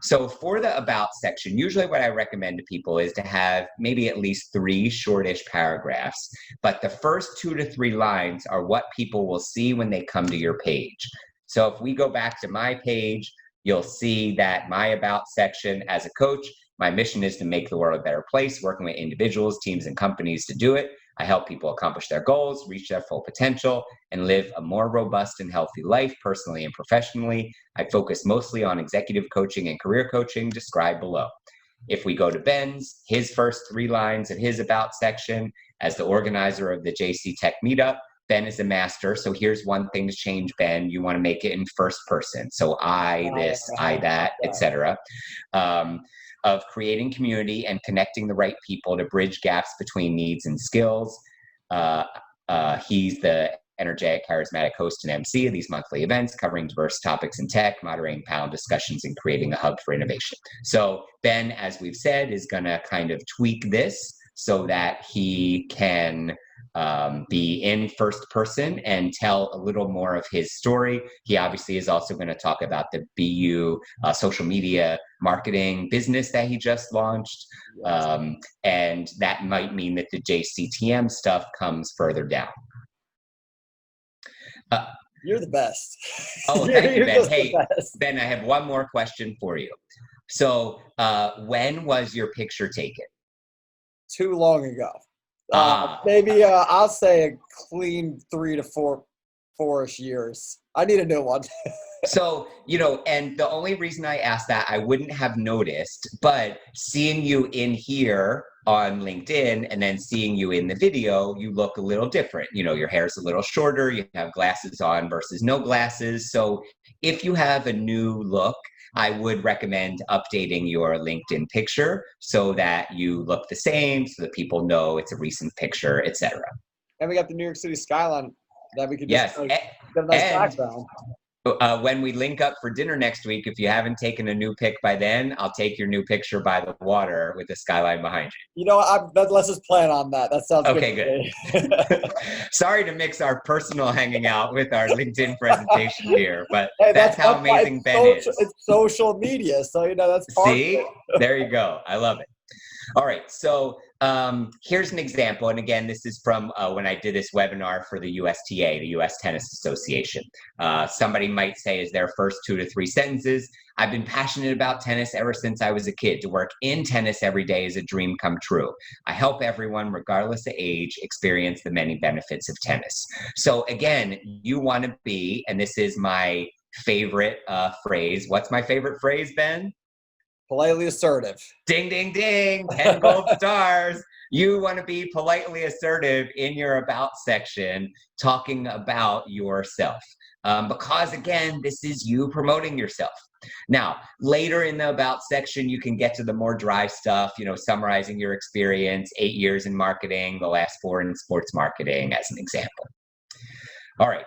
So for the About section, usually what I recommend to people is to have maybe at least 3 shortish paragraphs, but the first 2 to 3 lines are what people will see when they come to your page. So if we go back to my page, you'll see that my About section, as a coach, my mission is to make the world a better place, working with individuals, teams, and companies to do it. I help people accomplish their goals, reach their full potential, and live a more robust and healthy life, personally and professionally. I focus mostly on executive coaching and career coaching, described below. If we go to Ben's, his first 3 lines of his About section, as the organizer of the JC Tech Meetup, Ben is a master. So here's one thing to change, Ben. You want to make it in first person. So I this, I that, etc. Of creating community and connecting the right people to bridge gaps between needs and skills. He's the energetic, charismatic host and MC of these monthly events covering diverse topics in tech, moderating panel discussions, and creating a hub for innovation. So Ben, as we've said, is going to kind of tweak this so that he can be in first person and tell a little more of his story. He obviously is also going to talk about the BU social media marketing business that he just launched. And that might mean that the JCTM stuff comes further down. You're the best. Oh, thank you, Ben. Hey, Ben, I have one more question for you. So when was your picture taken? Too long ago. Maybe I'll say a clean 3 to 4-ish years. I need a new one. So, and the only reason I asked that, I wouldn't have noticed, but seeing you in here on LinkedIn and then seeing you in the video, you look a little different. Your hair's a little shorter, you have glasses on versus no glasses. So if you have a new look, I would recommend updating your LinkedIn picture so that you look the same, so that people know it's a recent picture, etc. And we got the New York City skyline that we could just get a nice background. When we link up for dinner next week, if you haven't taken a new pic by then, I'll take your new picture by the water with the skyline behind you. Let's just plan on that. That sounds okay, good. Sorry to mix our personal hanging out with our LinkedIn presentation here, but hey, that's how amazing Ben is. It's social media, so that's part See? of it. There you go. I love it. All right, so here's an example, and again, this is from when I did this webinar for the USTA, the U.S. Tennis Association. Somebody might say, is their first 2 to 3 sentences, I've been passionate about tennis ever since I was a kid. To work in tennis every day is a dream come true. I help everyone, regardless of age, experience the many benefits of tennis. So again, you want to be, and this is my favorite phrase. What's my favorite phrase, Ben? Politely assertive. Ding, ding, ding, 10 gold stars. You want to be politely assertive in your about section, talking about yourself. Because again, this is you promoting yourself. Now, later in the about section, you can get to the more dry stuff, summarizing your experience, 8 years in marketing, the last 4 in sports marketing as an example. All right.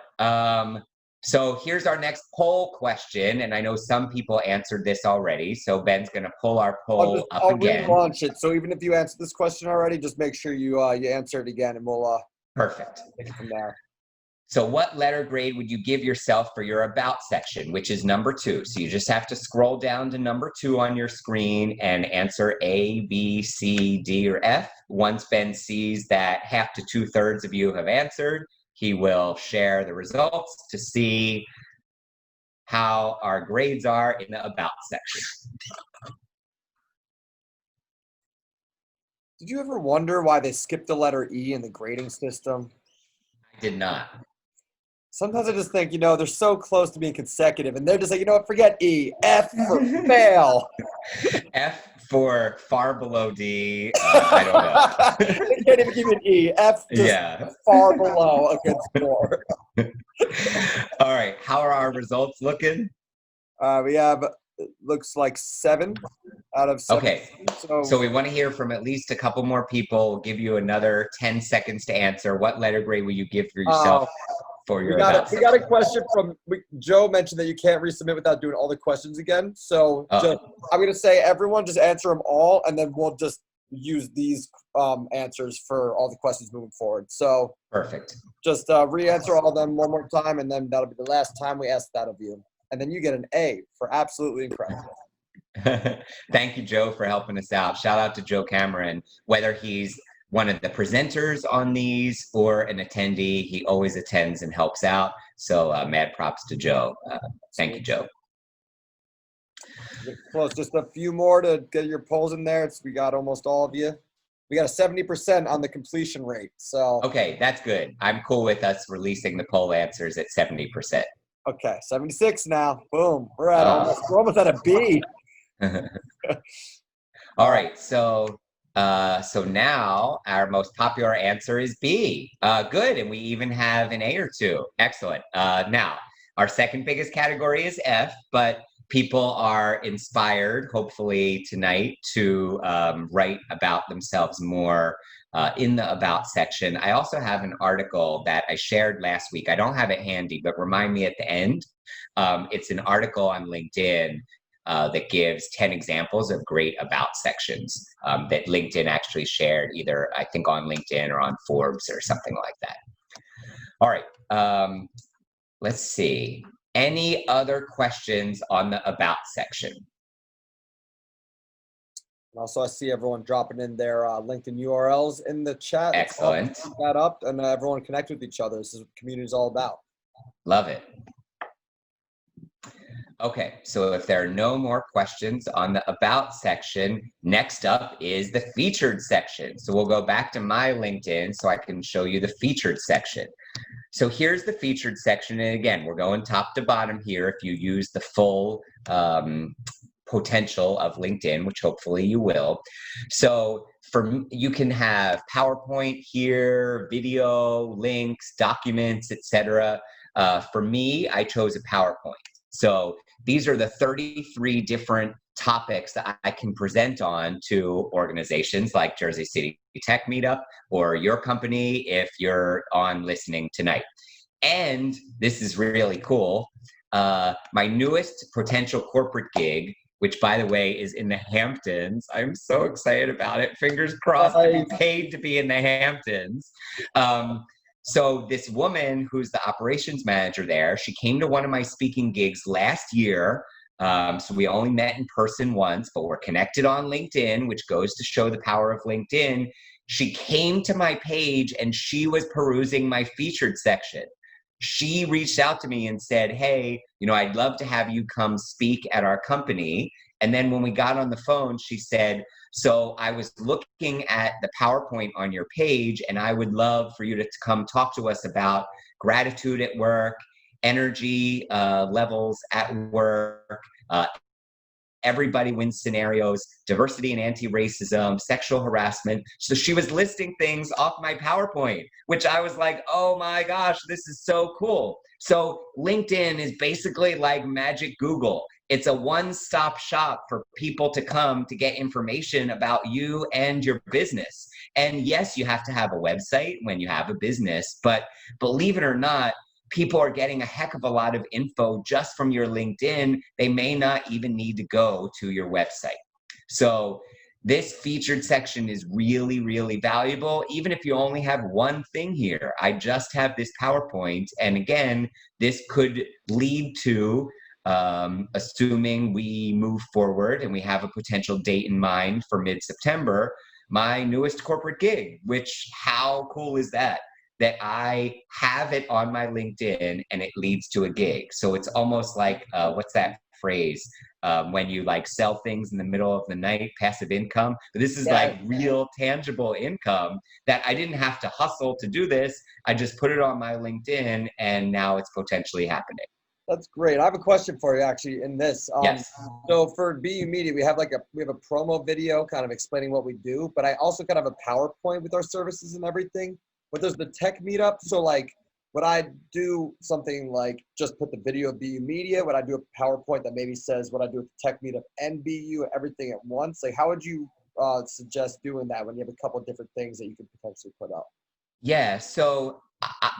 So here's our next poll question, and I know some people answered this already, so Ben's going to pull our poll up again. I'll relaunch it, so even if you answered this question already, just make sure you answer it again, and we'll perfect. take it from there. So what letter grade would you give yourself for your about section, which is number 2? So you just have to scroll down to number 2 on your screen and answer A, B, C, D, or F. Once Ben sees that half to 2/3 of you have answered, he will share the results to see how our grades are in the about section. Did you ever wonder why they skipped the letter E in the grading system? I did not. Sometimes I just think, they're so close to being consecutive, and they're just like, forget E. F for fail. F for far below D. I don't know. They can't even give you an E. F just far below a good score. All right. How are our results looking? We have, looks like 7 out of 7. Okay. So we want to hear from at least a couple more people. We'll give you another 10 seconds to answer. What letter grade will you give for yourself? We got a question from Joe mentioned that you can't resubmit without doing all the questions again. So I'm going to say everyone just answer them all, and then we'll just use these answers for all the questions moving forward. So perfect. Just re-answer all of them one more time, and then that'll be the last time we ask that of you. And then you get an A for absolutely incredible. Thank you, Joe, for helping us out. Shout out to Joe Cameron. Whether he's one of the presenters on these or an attendee, he always attends and helps out. So mad props to Joe. Thank you, Joe. Close. Just a few more to get your polls in there. We got almost all of you. We got a 70% on the completion rate. So okay, that's good. I'm cool with us releasing the poll answers at 70%. Okay, 76 now. Boom. We're almost at a B. All right, so So now our most popular answer is B. Good, and we even have an A or two. Excellent. Now, our second biggest category is F, but people are inspired, hopefully tonight, to write about themselves more in the About section. I also have an article that I shared last week. I don't have it handy, but remind me at the end. It's an article on LinkedIn that gives 10 examples of great About sections that LinkedIn actually shared, either I think on LinkedIn or on Forbes or something like that. All right, let's see. Any other questions on the About section? And also, I see everyone dropping in their LinkedIn URLs in the chat. Excellent. Let's keep that up and everyone connect with each other. This is what community is all about. Love it. Okay, so if there are no more questions on the About section, next up is the Featured section. So we'll go back to my LinkedIn so I can show you the Featured section. So here's the Featured section, and again, we're going top to bottom here if you use the full potential of LinkedIn, which hopefully you will. So you can have PowerPoint here, video, links, documents, etc. For me, I chose a PowerPoint. So these are the 33 different topics that I can present on to organizations like Jersey City Tech Meetup or your company if you're on listening tonight. And this is really cool. My newest potential corporate gig, which by the way is in the Hamptons. I'm so excited about it. Fingers crossed to be paid to be in the Hamptons. So this woman who's the operations manager there, she came to one of my speaking gigs last year. So we only met in person once, but we're connected on LinkedIn, which goes to show the power of LinkedIn. She came to my page and she was perusing my featured section. She reached out to me and said, hey, I'd love to have you come speak at our company. And then when we got on the phone, she said, so I was looking at the PowerPoint on your page, and I would love for you to come talk to us about gratitude at work, energy levels at work, everybody wins scenarios, diversity and anti-racism, sexual harassment. So she was listing things off my PowerPoint, which I was like, oh my gosh, this is so cool. So LinkedIn is basically like magic Google. It's a one-stop shop for people to come to get information about you and your business. And yes, you have to have a website when you have a business, but believe it or not, people are getting a heck of a lot of info just from your LinkedIn. They may not even need to go to your website. So this featured section is really, really valuable, even if you only have one thing here. I just have this PowerPoint. And again, this could lead to, assuming we move forward and we have a potential date in mind for mid-September, my newest corporate gig, which how cool is that? That I have it on my LinkedIn and it leads to a gig. So it's almost like, what's that phrase? When you like sell things in the middle of the night, passive income. But this is like real tangible income that I didn't have to hustle to do this. I just put it on my LinkedIn and now it's potentially happening. That's great. I have a question for you actually in this. Yes. So for BU Media, we have a promo video kind of explaining what we do, but I also kind of have a PowerPoint with our services and everything. But there's the tech meetup. So like, would I do something like just put the video of BU Media? Would I do a PowerPoint that maybe says what I do with the tech meetup and BU, everything at once? Like, how would you suggest doing that when you have a couple of different things that you could potentially put up? Yeah. So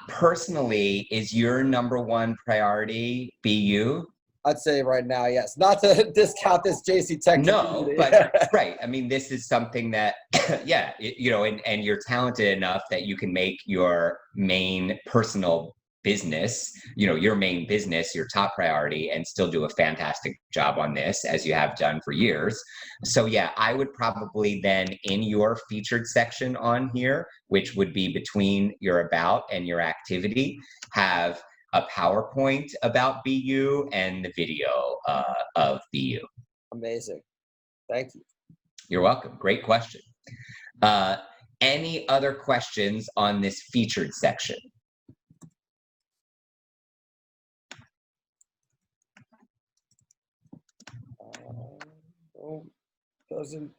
personally, is your number one priority BU? I'd say right now, yes. Not to discount this JC Tech No, community. but right. I mean, this is something that, yeah, and you're talented enough that you can make your main personal business, your main business, your top priority, and still do a fantastic job on this as you have done for years. So yeah, I would probably then in your featured section on here, which would be between your about and your activity, have a PowerPoint about BU and the video of BU. Amazing. Thank you. You're welcome. Great question. Any other questions on this featured section? Doesn't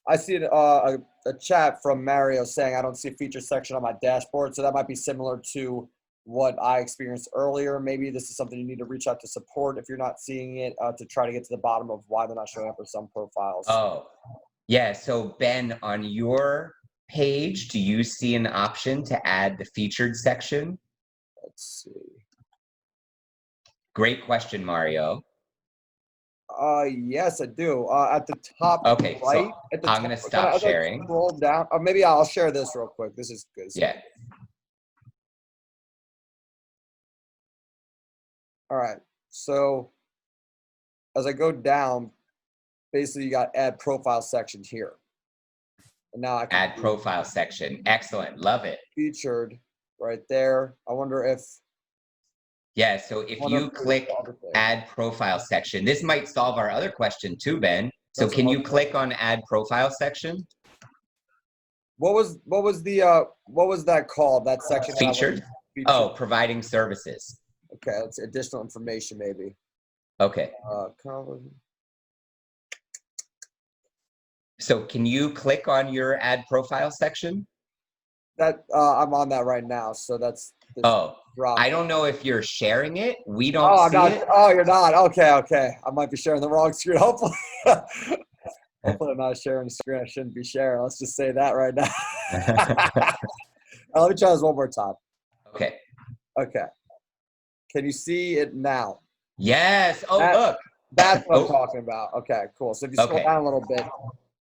I see a chat from Mario saying I don't see a feature section on my dashboard, so that might be similar to what I experienced earlier. Maybe this is something you need to reach out to support if you're not seeing it to try to get to the bottom of why they're not showing up for some profiles. Oh, yeah. So Ben, on your page, do you see an option to add the featured section? Let's see. Great question, Mario. Yes, I do. At the top Okay, right, so at the I'm top, gonna stop as I sharing. scroll down, maybe I'll share this real quick. This is good. Yeah. All right. So as I go down, basically you got add profile sections here. And now I can Add profile section. Excellent. Love it. featured right there. I wonder if Yeah, so if you there's click the other thing. add profile section, this might solve our other question too, Ben. So That's can what you click on add profile section? what was what was that called? That section that was Featured? featured. Oh, providing services. Okay, that's additional information maybe. Okay. Cover. So can you click on your add profile section? That I'm on that right now, so that's Oh, drop. I don't know if you're sharing it. We don't Oh, I'm see not. it. Oh, you're not. Okay, okay. I might be sharing the wrong screen. Hopefully, hopefully I'm not sharing the screen. I shouldn't be sharing. Let's just say that right now. Let me try this one more time. Okay. Okay. Can you see it now? Yes. Oh, That- look. That's what I'm Oh, talking about. Okay, cool. So if you scroll okay. down a little bit,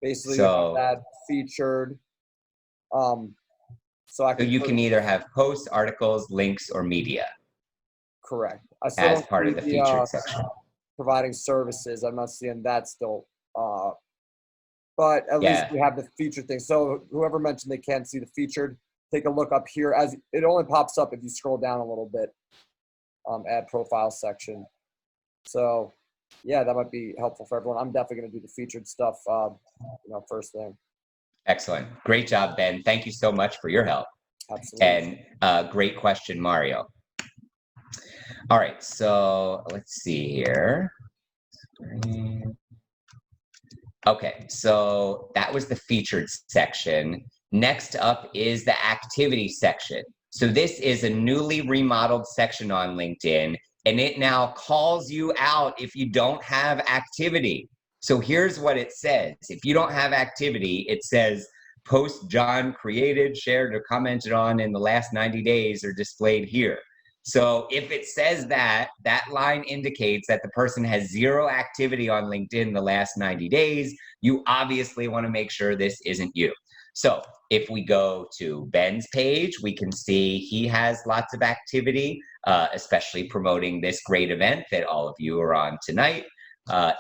basically you have So, that featured. So I so can you can either have posts, articles, links, or media correct. I still as don't part see of the the featured section. providing services. I'm not seeing that still. But at least Yeah. we have the featured thing. So whoever mentioned they can't see the featured, take a look up here. As it only pops up if you scroll down a little bit. Add profile section. So yeah, that might be helpful for everyone. I'm definitely going to do the featured stuff. First thing. Excellent. Great job, Ben. Thank you so much for your help. Absolutely. And great question, Mario. All right, so let's see here. Okay, so that was the featured section. Next up is the activity section. So this is a newly remodeled section on LinkedIn, and it now calls you out if you don't have activity. So here's what it says. If you don't have activity, it says post John created, shared, or commented on in the last 90 days are displayed here. So if it says that, that line indicates that the person has zero activity on LinkedIn the last 90 days. You obviously want to make sure this isn't you. So if we go to Ben's page, we can see he has lots of activity, especially promoting this great event that all of you are on tonight.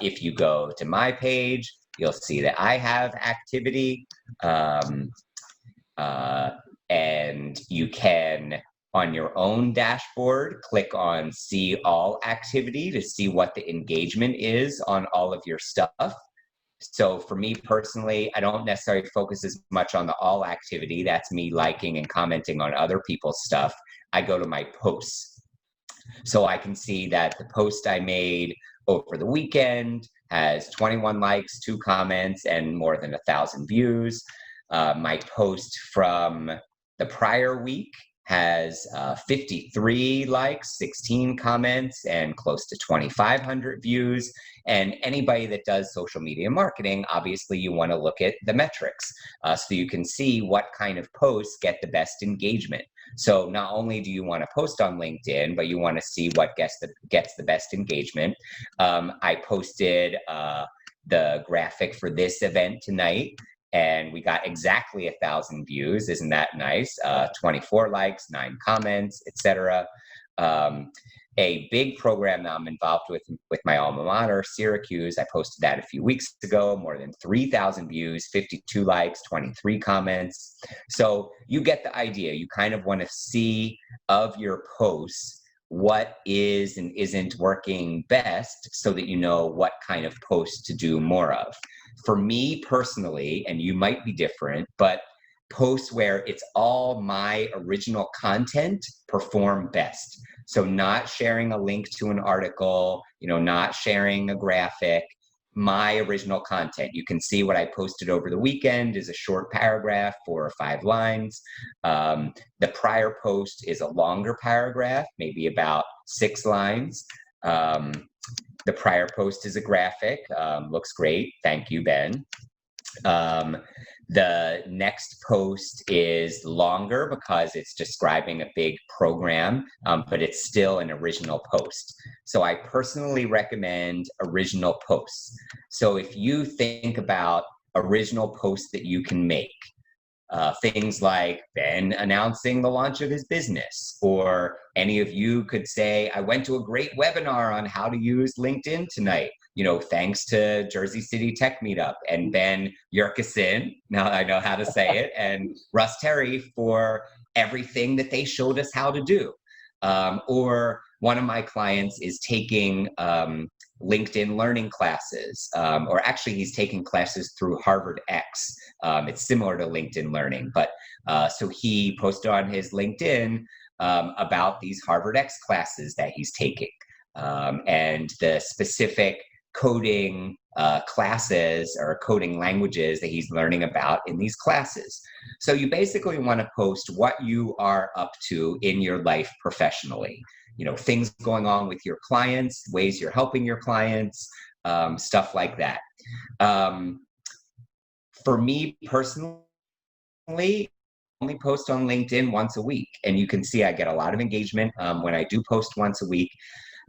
If you go to my page, you'll see that I have activity. And you can, on your own dashboard, click on see all activity to see what the engagement is on all of your stuff. So for me personally, I don't necessarily focus as much on the all activity. That's me liking and commenting on other people's stuff. I go to my posts. So I can see that the post I made over the weekend has 21 likes, 2 comments, and more than 1,000 views. My post from the prior week has 53 likes, 16 comments, and close to 2,500 views. And anybody that does social media marketing, obviously you want to look at the metrics so you can see what kind of posts get the best engagement. So not only do you want to post on LinkedIn, but you want to see what gets the best engagement. I posted the graphic for this event tonight, and we got exactly 1,000 views. Isn't that nice? 24 likes, 9 comments, etc. A big program that I'm involved with my alma mater, Syracuse. I posted that a few weeks ago, more than 3,000 views, 52 likes, 23 comments. So you get the idea. You kind of want to see of your posts what is and isn't working best so that you know what kind of posts to do more of. For me personally, and you might be different, but posts where it's all my original content perform best. So not sharing a link to an article, not sharing a graphic. my original content. You can see what I posted over the weekend is a short paragraph, 4 or 5 lines. The prior post is a longer paragraph, maybe about 6 lines. The prior post is a graphic, looks great. Thank you, Ben. The next post is longer because it's describing a big program, but it's still an original post. So I personally recommend original posts. So if you think about original posts that you can make, things like Ben announcing the launch of his business, or any of you could say, I went to a great webinar on how to use LinkedIn tonight, thanks to Jersey City Tech Meetup, and Ben Yerkesin, now I know how to say it, and Russ Terry for everything that they showed us how to do. Or one of my clients is taking LinkedIn learning classes, or actually he's taking classes through Harvard X. It's similar to LinkedIn Learning, but so he posted on his LinkedIn about these Harvard X classes that he's taking, and the specific coding classes or coding languages that he's learning about in these classes. So you basically want to post what you are up to in your life professionally. Things going on with your clients, ways you're helping your clients, stuff like that. For me personally, I only post on LinkedIn once a week, and you can see I get a lot of engagement when I do post once a week.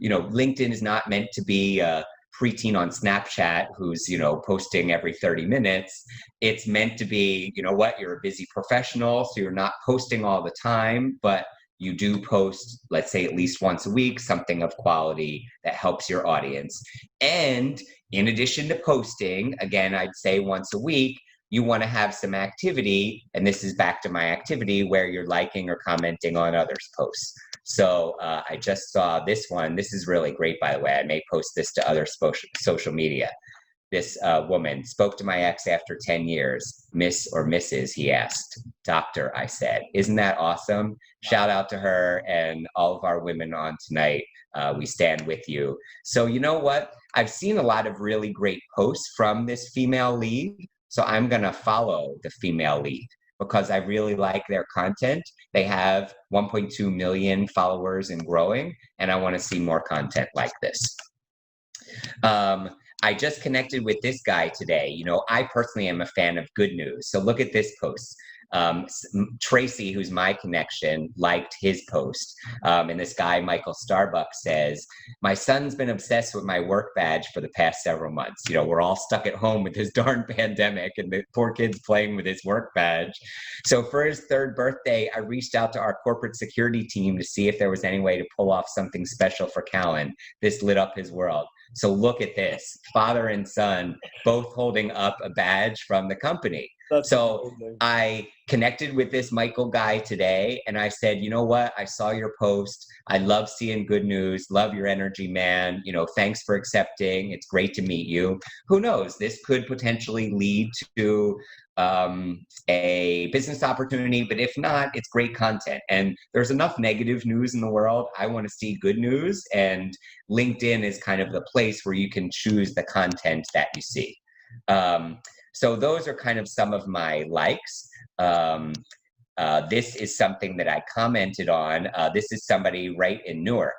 LinkedIn is not meant to be a preteen on Snapchat who's, posting every 30 minutes. It's meant to be, you're a busy professional, so you're not posting all the time, but you do post, let's say at least once a week, something of quality that helps your audience. And in addition to posting, again, I'd say once a week, you want to have some activity, and this is back to my activity, where you're liking or commenting on others' posts. So I just saw this one. This is really great, by the way. I may post this to other social media. This woman spoke to my ex after 10 years. Miss or Mrs., he asked. Doctor, I said. Isn't that awesome? Shout out to her and all of our women on tonight. We stand with you. So you know what? I've seen a lot of really great posts from this female lead. So I'm going to follow the female lead because I really like their content. They have 1.2 million followers and growing, and I want to see more content like this. I just connected with this guy today. I personally am a fan of good news. So look at this post. Tracy, who's my connection, liked his post. And this guy, Michael Starbuck, says, my son's been obsessed with my work badge for the past several months. We're all stuck at home with this darn pandemic, and the poor kid's playing with his work badge. So for his 3rd birthday, I reached out to our corporate security team to see if there was any way to pull off something special for Callan. This lit up his world. So look at this, father and son, both holding up a badge from the company. So amazing. I connected with this Michael guy today, and I said, you know what? I saw your post. I love seeing good news. Love your energy, man. Thanks for accepting. It's great to meet you. Who knows? This could potentially lead to a business opportunity, but if not, it's great content. And there's enough negative news in the world. I want to see good news, and LinkedIn is kind of the place where you can choose the content that you see. So those are kind of some of my likes. This is something that I commented on. This is somebody right in Newark.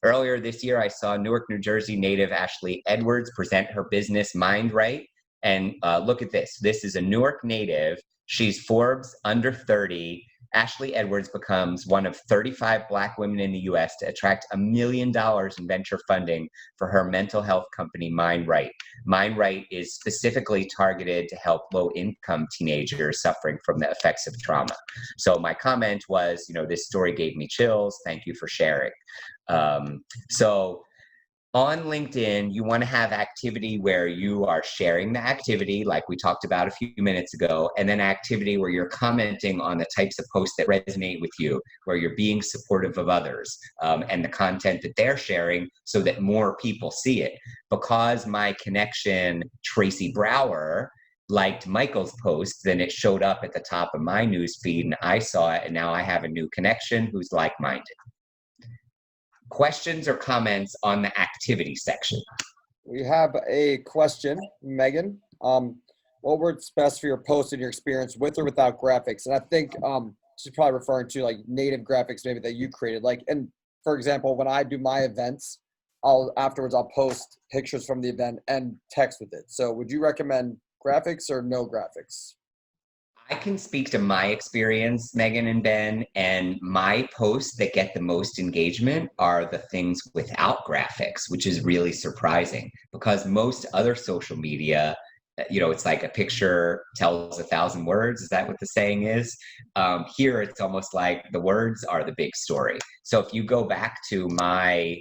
Earlier this year, I saw Newark, New Jersey native Ashley Edwards present her business Mind Right. And look at this. This is a Newark native. She's Forbes under 30. Ashley Edwards becomes one of 35 Black women in the U.S. to attract $1 million in venture funding for her mental health company, Mind Right. Mind Right is specifically targeted to help low-income teenagers suffering from the effects of trauma. So my comment was, this story gave me chills. Thank you for sharing. So on LinkedIn, you want to have activity where you are sharing the activity, like we talked about a few minutes ago, and then activity where you're commenting on the types of posts that resonate with you, where you're being supportive of others and the content that they're sharing so that more people see it. Because my connection, Tracy Brower, liked Michael's post, then it showed up at the top of my news feed and I saw it, and now I have a new connection who's like-minded. Questions or comments on the activity section? We have a question, Megan. What works best for your post and your experience with or without graphics? And I think she's probably referring to like native graphics maybe that you created. Like, and for example, when I do my events, I'll post pictures from the event and text with it. So would you recommend graphics or no graphics? I can speak to my experience, Megan and Ben, and my posts that get the most engagement are the things without graphics, which is really surprising because most other social media, it's like a picture tells 1,000 words. Is that what the saying is? Here, it's almost like the words are the big story. So if you go back to my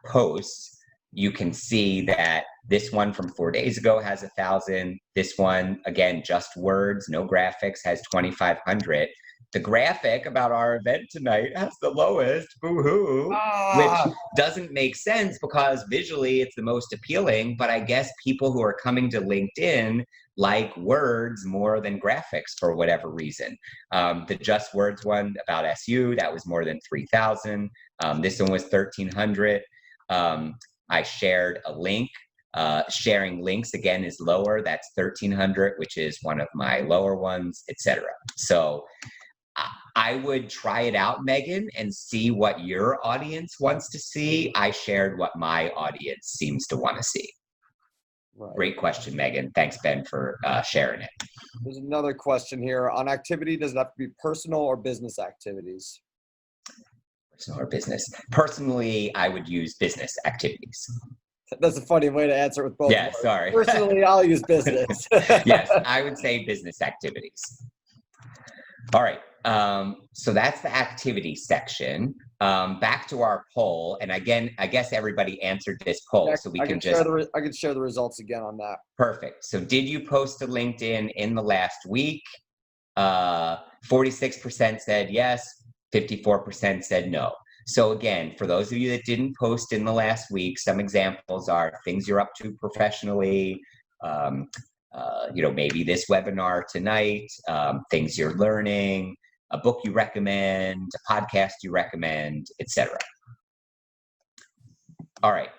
posts, you can see that this one from 4 days ago has 1,000. This one, again, just words, no graphics, has 2,500. The graphic about our event tonight has the lowest, boo-hoo, which doesn't make sense because visually it's the most appealing, but I guess people who are coming to LinkedIn like words more than graphics for whatever reason. The just words one about SU, that was more than 3,000. This one was 1,300. I shared a link. Sharing links again is lower. That's 1,300, which is one of my lower ones, etc. So I would try it out, Megan, and see what your audience wants to see. I shared what my audience seems to want to see. Right. Great question, Megan. Thanks, Ben, for sharing it. There's another question here. On activity, does it have to be personal or business activities? Personal or business. Personally, I would use business activities. That's a funny way to answer with both. Yeah, words. Sorry. Personally, I'll use business. Yes, I would say business activities. All right. So that's the activity section. Back to our poll, and again, I guess everybody answered this poll, yeah, so we can just. I can share the results again on that. Perfect. So, did you post to LinkedIn in the last week? 46% said yes. 54% said no. So again, for those of you that didn't post in the last week, some examples are things you're up to professionally, maybe this webinar tonight, things you're learning, a book you recommend, a podcast you recommend, etc. All right.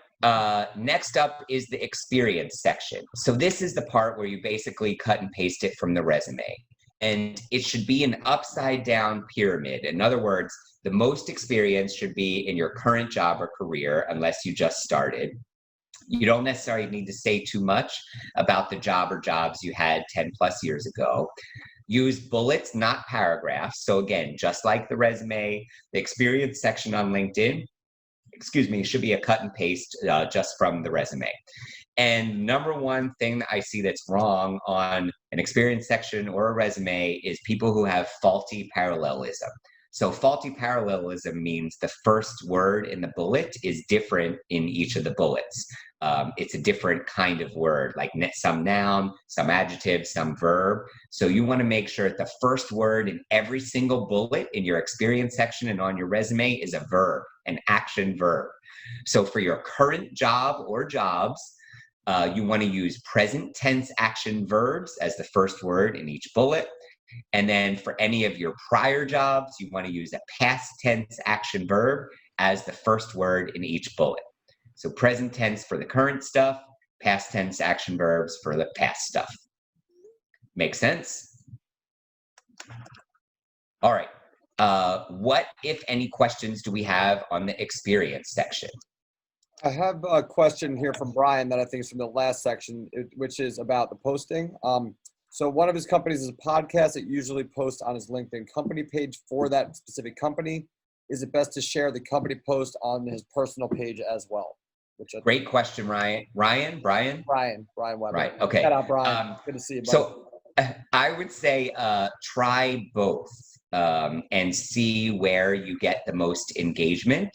Next up is the experience section. So this is the part where you basically cut and paste it from the resume. And it should be an upside down pyramid. In other words, the most experience should be in your current job or career, unless you just started. You don't necessarily need to say too much about the job or jobs you had 10 plus years ago. Use bullets, not paragraphs. So again, just like the resume, the experience section on LinkedIn, should be a cut and paste just from the resume. And number one thing that I see that's wrong on an experience section or a resume is people who have faulty parallelism. So faulty parallelism means the first word in the bullet is different in each of the bullets. It's a different kind of word, like some noun, some adjective, some verb. So you want to make sure that the first word in every single bullet in your experience section and on your resume is a verb, an action verb. So for your current job or jobs, you want to use present tense action verbs as the first word in each bullet. And then for any of your prior jobs, you want to use a past tense action verb as the first word in each bullet. So present tense for the current stuff, past tense action verbs for the past stuff. Make sense? All right. What, if any, questions do we have on the experience section? I have a question here from Brian that I think is from the last section, which is about the posting. So one of his companies is a podcast that usually posts on his LinkedIn company page for that specific company. Is it best to share the company post on his personal page as well? Great question, Ryan. Brian Weber. Right. Okay. Shout out, Brian. Good to see you, buddy. So I would say try both and see where you get the most engagement.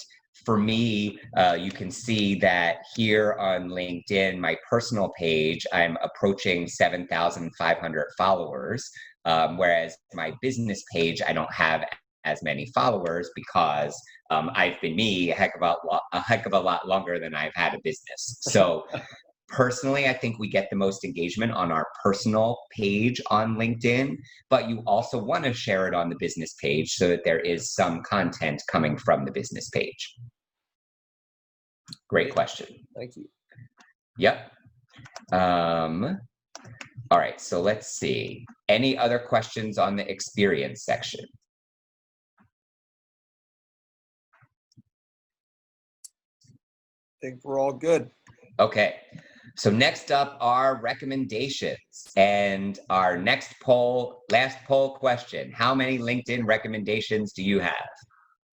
For me, you can see that here on LinkedIn, my personal page, I'm approaching 7,500 followers, whereas my business page, I don't have as many followers because I've been me a heck of a lot longer than I've had a business. So personally, I think we get the most engagement on our personal page on LinkedIn, but you also want to share it on the business page so that there is some content coming from the business page. Great question. Thank you. Yep. All right, so let's see. Any other questions on the experience section? I think we're all good. Okay, so next up are recommendations. And our last poll question, how many LinkedIn recommendations do you have?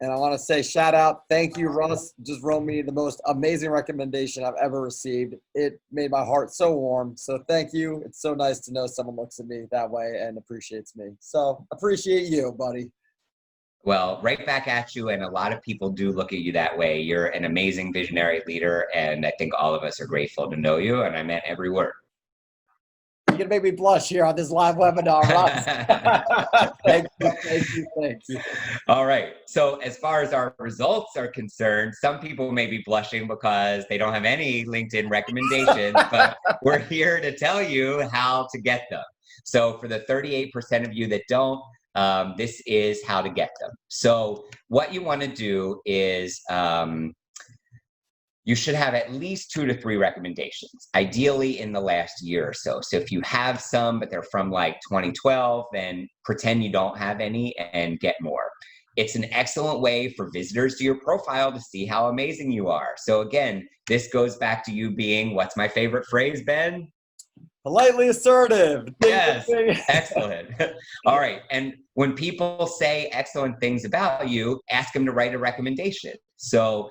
And I want to say shout out, thank you, Russ. Just wrote me the most amazing recommendation I've ever received. It made my heart so warm. So thank you. It's so nice to know someone looks at me that way and appreciates me. So appreciate you, buddy. Well, right back at you, and a lot of people do look at you that way. You're an amazing visionary leader, and I think all of us are grateful to know you, and I meant every word. You're going to make me blush here on this live webinar, Russ. Thank you, thank you, thank you. All right. So as far as our results are concerned, some people may be blushing because they don't have any LinkedIn recommendations, but we're here to tell you how to get them. So for the 38% of you that don't, this is how to get them. So what you want to do is you should have at least 2 to 3 recommendations, ideally in the last year or so. So if you have some, but they're from like 2012, then pretend you don't have any and get more. It's an excellent way for visitors to your profile to see how amazing you are. So again, this goes back to you being, what's my favorite phrase, Ben? Politely assertive. Yes, excellent. All right. And when people say excellent things about you, ask them to write a recommendation. So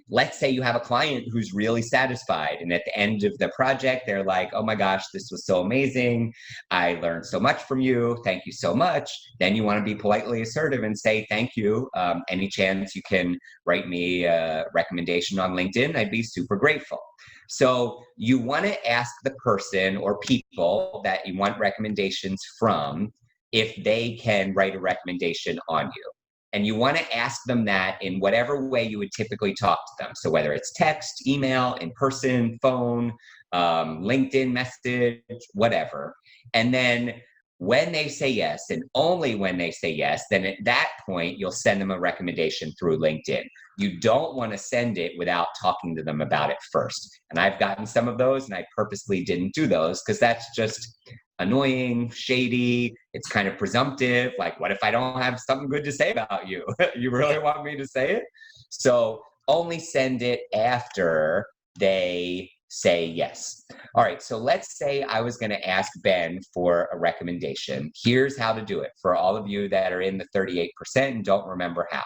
let's say you have a client who's really satisfied, and at the end of the project, they're like, oh my gosh, this was so amazing. I learned so much from you. Thank you so much. Then you want to be politely assertive and say, thank you. Any chance you can write me a recommendation on LinkedIn, I'd be super grateful. So you want to ask the person or people that you want recommendations from if they can write a recommendation on you. And you want to ask them that in whatever way you would typically talk to them. So whether it's text, email, in person, phone, LinkedIn message, whatever. And then when they say yes, and only when they say yes, then at that point, you'll send them a recommendation through LinkedIn. You don't want to send it without talking to them about it first. And I've gotten some of those, and I purposely didn't do those because that's just annoying, shady. It's kind of presumptive. Like, what if I don't have something good to say about you? You really want me to say it? So only send it after they say yes. All right, so let's say I was going to ask Ben for a recommendation. Here's how to do it for all of you that are in the 38% and don't remember how.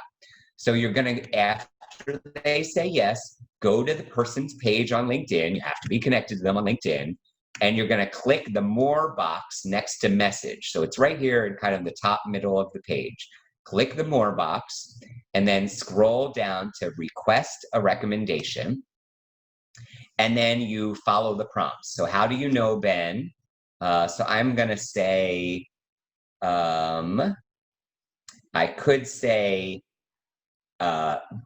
So you're going to, after they say yes, go to the person's page on LinkedIn. You have to be connected to them on LinkedIn. And you're going to click the more box next to message. So it's right here in kind of the top middle of the page. Click the more box and then scroll down to request a recommendation. And then you follow the prompts. So how do you know, Ben? So I'm going to say, I could say,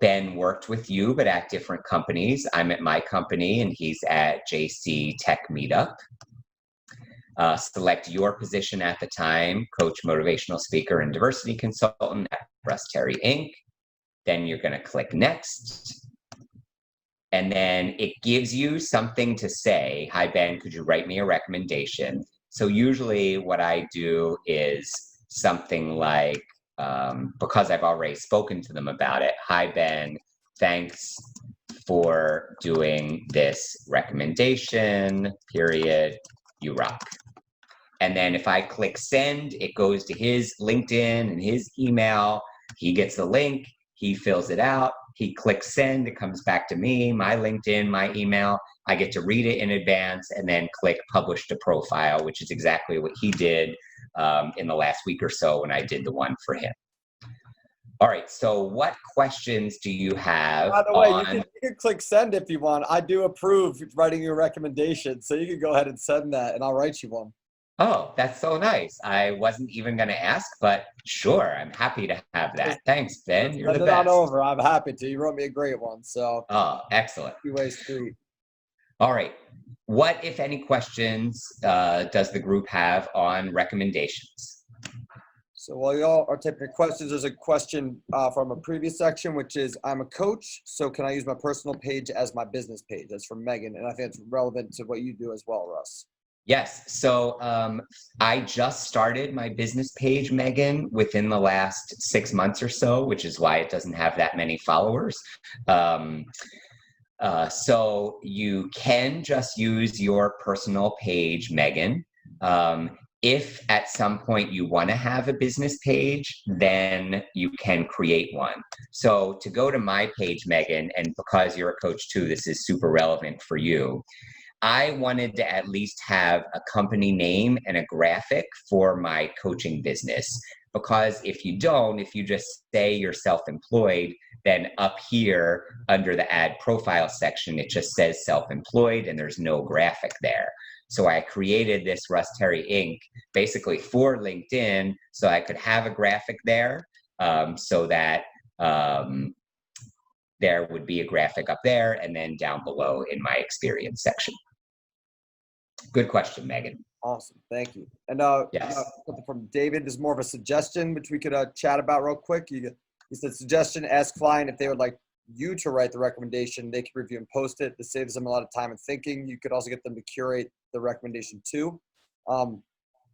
Ben worked with you, but at different companies. I'm at my company and he's at JC Tech Meetup. Select your position at the time, coach, motivational speaker, and diversity consultant at Russ Terry Inc. Then you're going to click next. And then it gives you something to say. Hi, Ben, could you write me a recommendation? So usually what I do is something like, because I've already spoken to them about it. Hi, Ben, thanks for doing this recommendation, period, you rock. And then if I click send, it goes to his LinkedIn and his email. He gets the link, he fills it out, he clicks send, it comes back to me, my LinkedIn, my email. I get to read it in advance and then click publish to profile, which is exactly what he did in the last week or so when I did the one for him. All right, so what questions do you have? By the way, you can click send if you want. I do approve writing your recommendation, so you can go ahead and send that, and I'll write you one. Oh, that's so nice. I wasn't even going to ask, but sure, I'm happy to have that. Thanks, Ben. You're the best. Send it on over. I'm happy to. You wrote me a great one, so. Oh, excellent. Two-way street. All right. What, if any, questions does the group have on recommendations? So while y'all are typing your questions, there's a question from a previous section, which is, I'm a coach, so can I use my personal page as my business page? That's from Megan, and I think it's relevant to what you do as well, Russ. Yes. So I just started my business page, Megan, within the last 6 months or so, which is why it doesn't have that many followers. So you can just use your personal page, Megan. If at some point you want to have a business page, then you can create one. So to go to my page, Megan, and because you're a coach too, this is super relevant for you. I wanted to at least have a company name and a graphic for my coaching business. Because if you don't, if you just say you're self-employed, then up here under the add profile section, it just says self-employed and there's no graphic there. So I created this Russ Terry Inc. basically for LinkedIn so I could have a graphic there so that there would be a graphic up there and then down below in my experience section. Good question, Megan. Awesome, thank you. And Yes. something from David is more of a suggestion, which we could chat about real quick. He said, suggestion, ask client if they would like you to write the recommendation. They can review and post it. This saves them a lot of time and thinking. You could also get them to curate the recommendation too. For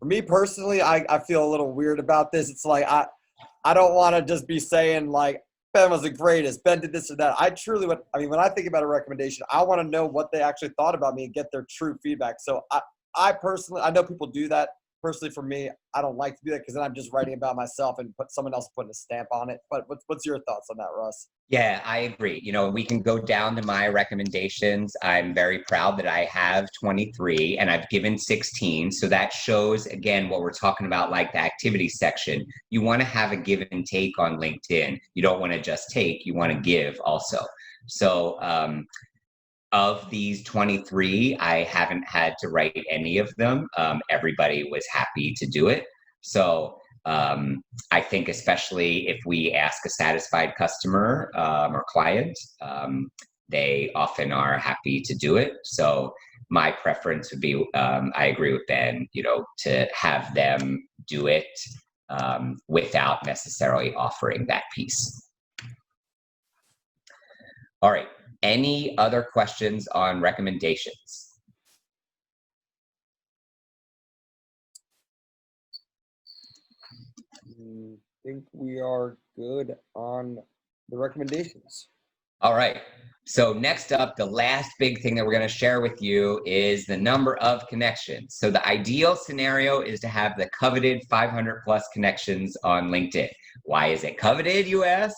me personally, I feel a little weird about this. It's like, I don't want to just be saying like, Ben was the greatest, Ben did this or that. I truly would, I mean, when I think about a recommendation, I want to know what they actually thought about me and get their true feedback. So I personally, I know people do that. Personally, for me, I don't like to do that because then I'm just writing about myself and someone else putting a stamp on it. But what's your thoughts on that, Russ? Yeah, I agree. You know, we can go down to my recommendations. I'm very proud that I have 23 and I've given 16. So that shows, again, what we're talking about, like the activity section. You want to have a give and take on LinkedIn. You don't want to just take, you want to give also. So of these 23, I haven't had to write any of them. Everybody was happy to do it. So I think especially if we ask a satisfied customer or client, they often are happy to do it. So my preference would be, I agree with Ben, you know, to have them do it without necessarily offering that piece. All right. Any other questions on recommendations? I think we are good on the recommendations. All right. So next up, the last big thing that we're going to share with you is the number of connections. So the ideal scenario is to have the coveted 500 plus connections on LinkedIn. Why is it coveted, you ask?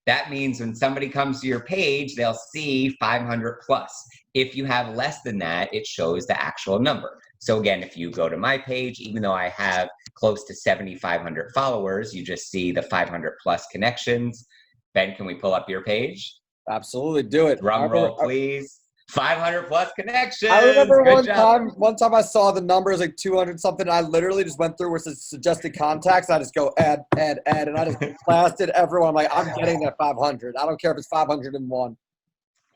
That means when somebody comes to your page, they'll see 500 plus. If you have less than that, it shows the actual number. So again, if you go to my page, even though I have close to 7,500 followers, you just see the 500 plus connections. Ben, can we pull up your page? Absolutely, do it. Drum roll, please. 500 plus connections. I remember Good one time I saw the numbers like 200 something. And I literally just went through where it says suggested contacts. I just go add, and I just blasted everyone. I'm like, I'm getting that 500. I don't care if it's 501.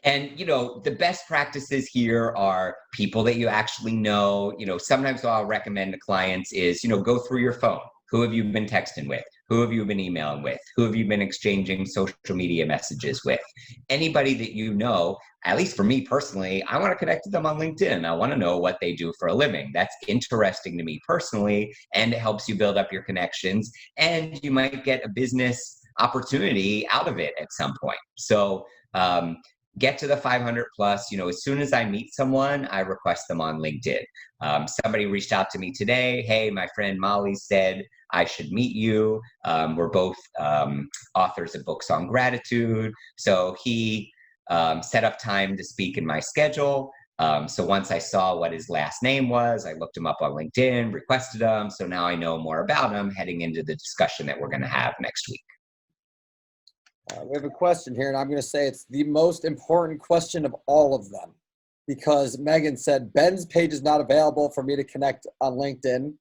And, you know, the best practices here are people that you actually know. You know, sometimes what I'll recommend to clients is, you know, go through your phone. Who have you been texting with? Who have you been emailing with? Who have you been exchanging social media messages with? Anybody that you know, at least for me personally, I want to connect with them on LinkedIn. I want to know what they do for a living. That's interesting to me personally, and it helps you build up your connections, and you might get a business opportunity out of it at some point. So get to the 500 plus. You know, as soon as I meet someone, I request them on LinkedIn. Somebody reached out to me today. Hey, my friend Molly said I should meet you. We're both authors of books on gratitude. So he set up time to speak in my schedule. So once I saw what his last name was, I looked him up on LinkedIn, requested him. So now I know more about him heading into the discussion that we're going to have next week. We have a question here, and I'm going to say it's the most important question of all of them, because Megan said, Ben's page is not available for me to connect on LinkedIn,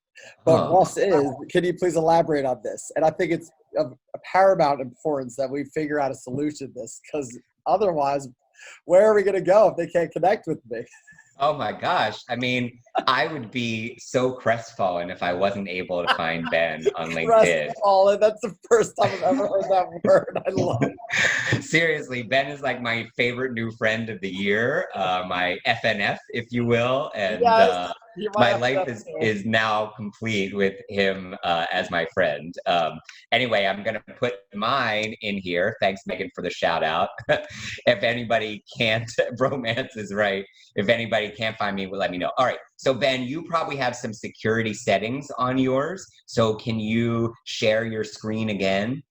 but Russ is. Can you please elaborate on this? And I think it's of paramount importance that we figure out a solution to this, because otherwise, where are we going to go if they can't connect with me? Oh my gosh. I mean, I would be so crestfallen if I wasn't able to find Ben on LinkedIn. Crestfallen. That's the first time I've ever heard that word. I love it. Seriously, Ben is like my favorite new friend of the year, my FNF, if you will, and Yes, you might my have life that is too. is now complete with him as my friend. Anyway, I'm gonna put mine in here. Thanks, Megan, for the shout out. If anybody can't, bromance is right. If anybody can't find me, let me know. All right. So Ben, you probably have some security settings on yours. So can you share your screen again?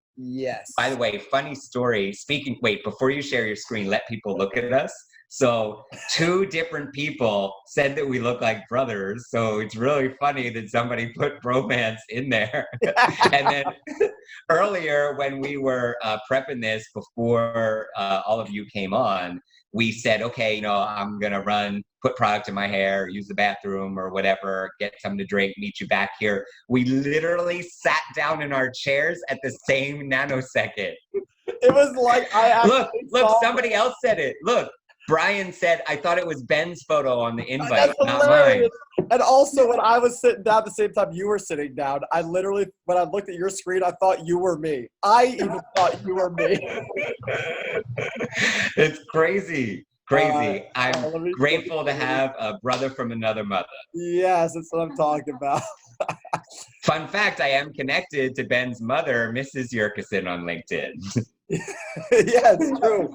By the Yes. way, funny story. Wait, before you share your screen, let people look at us. So, two different people said that we look like brothers. So, it's really funny that somebody put bromance in there. And then earlier, when we were prepping this before all of you came on, we said, okay, I'm going to put product in my hair, use the bathroom or whatever, get something to drink, meet you back here. We literally sat down in our chairs at the same nanosecond. It was like I actually Look, saw somebody else said it. Look, Brian said, I thought it was Ben's photo on the That's invite, not mine. hilarious. And also, when I was sitting down at the same time you were sitting down, I literally, when I looked at your screen, I thought you were me. I even thought you were me. It's crazy. Crazy. I'm Let me grateful to have a brother from another mother. yes, that's what I'm talking about. Fun fact, I am connected to Ben's mother, Mrs. Yurkison, on LinkedIn. Yeah, it's true.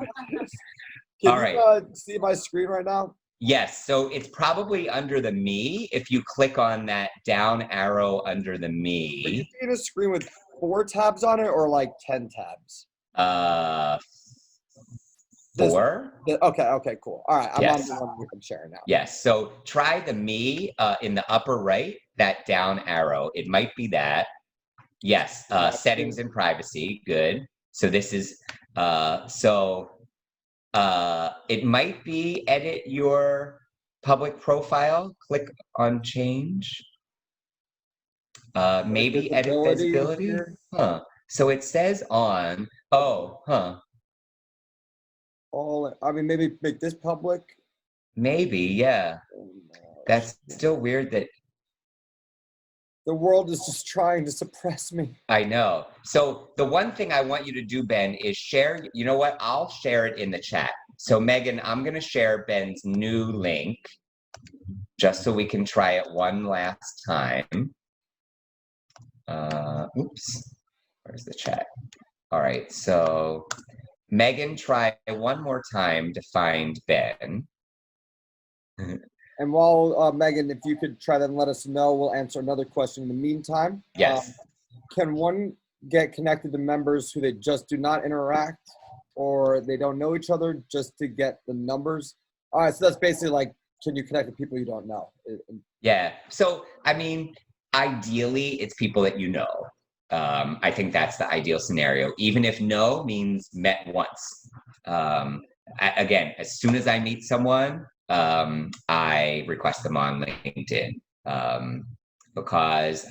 Can All you right. see my screen right now? Yes, so it's probably under the me. If you click on that down arrow under the Are you me, seeing a screen with 4 tabs on it or like 10 tabs? uh, This one. 4. Okay, cool. All right, I'm on Yes. the one I'm sharing now. Yes. So try the me in the upper right, that down arrow. It might be that. Yes. Settings and privacy. Good. So this is it might be edit your public profile. Click on change. Maybe edit Visibility visibility. here. Huh. So it says on. Oh, huh. I mean, maybe make this public. Maybe. Yeah. That's still weird that The world is just trying to suppress me. I know. So the one thing I want you to do, Ben, is share. You know what? I'll share it in the chat. So Megan, I'm going to share Ben's new link just so we can try it one last time. Oops. Where's the chat? All right. So Megan, try one more time to find Ben. And while Megan, if you could try to let us know, we'll answer another question in the meantime. Yes. Can one get connected to members who they just do not interact or they don't know each other just to get the numbers? All right, so that's basically like, can you connect to people you don't know? Yeah. So, I mean, ideally, it's people that you know. I think that's the ideal scenario, even if no means met once. Again, as soon as I meet someone, I request them on LinkedIn because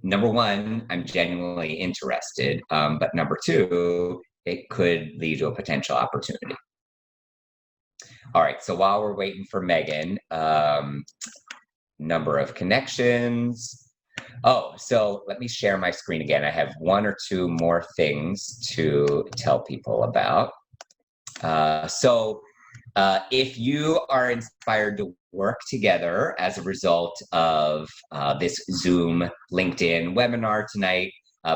number one, I'm genuinely interested, but number two, it could lead to a potential opportunity. All right, so while we're waiting for Megan, number of connections. Oh, so let me share my screen again. I have one or two more things to tell people about. If you are inspired to work together as a result of this Zoom LinkedIn webinar tonight,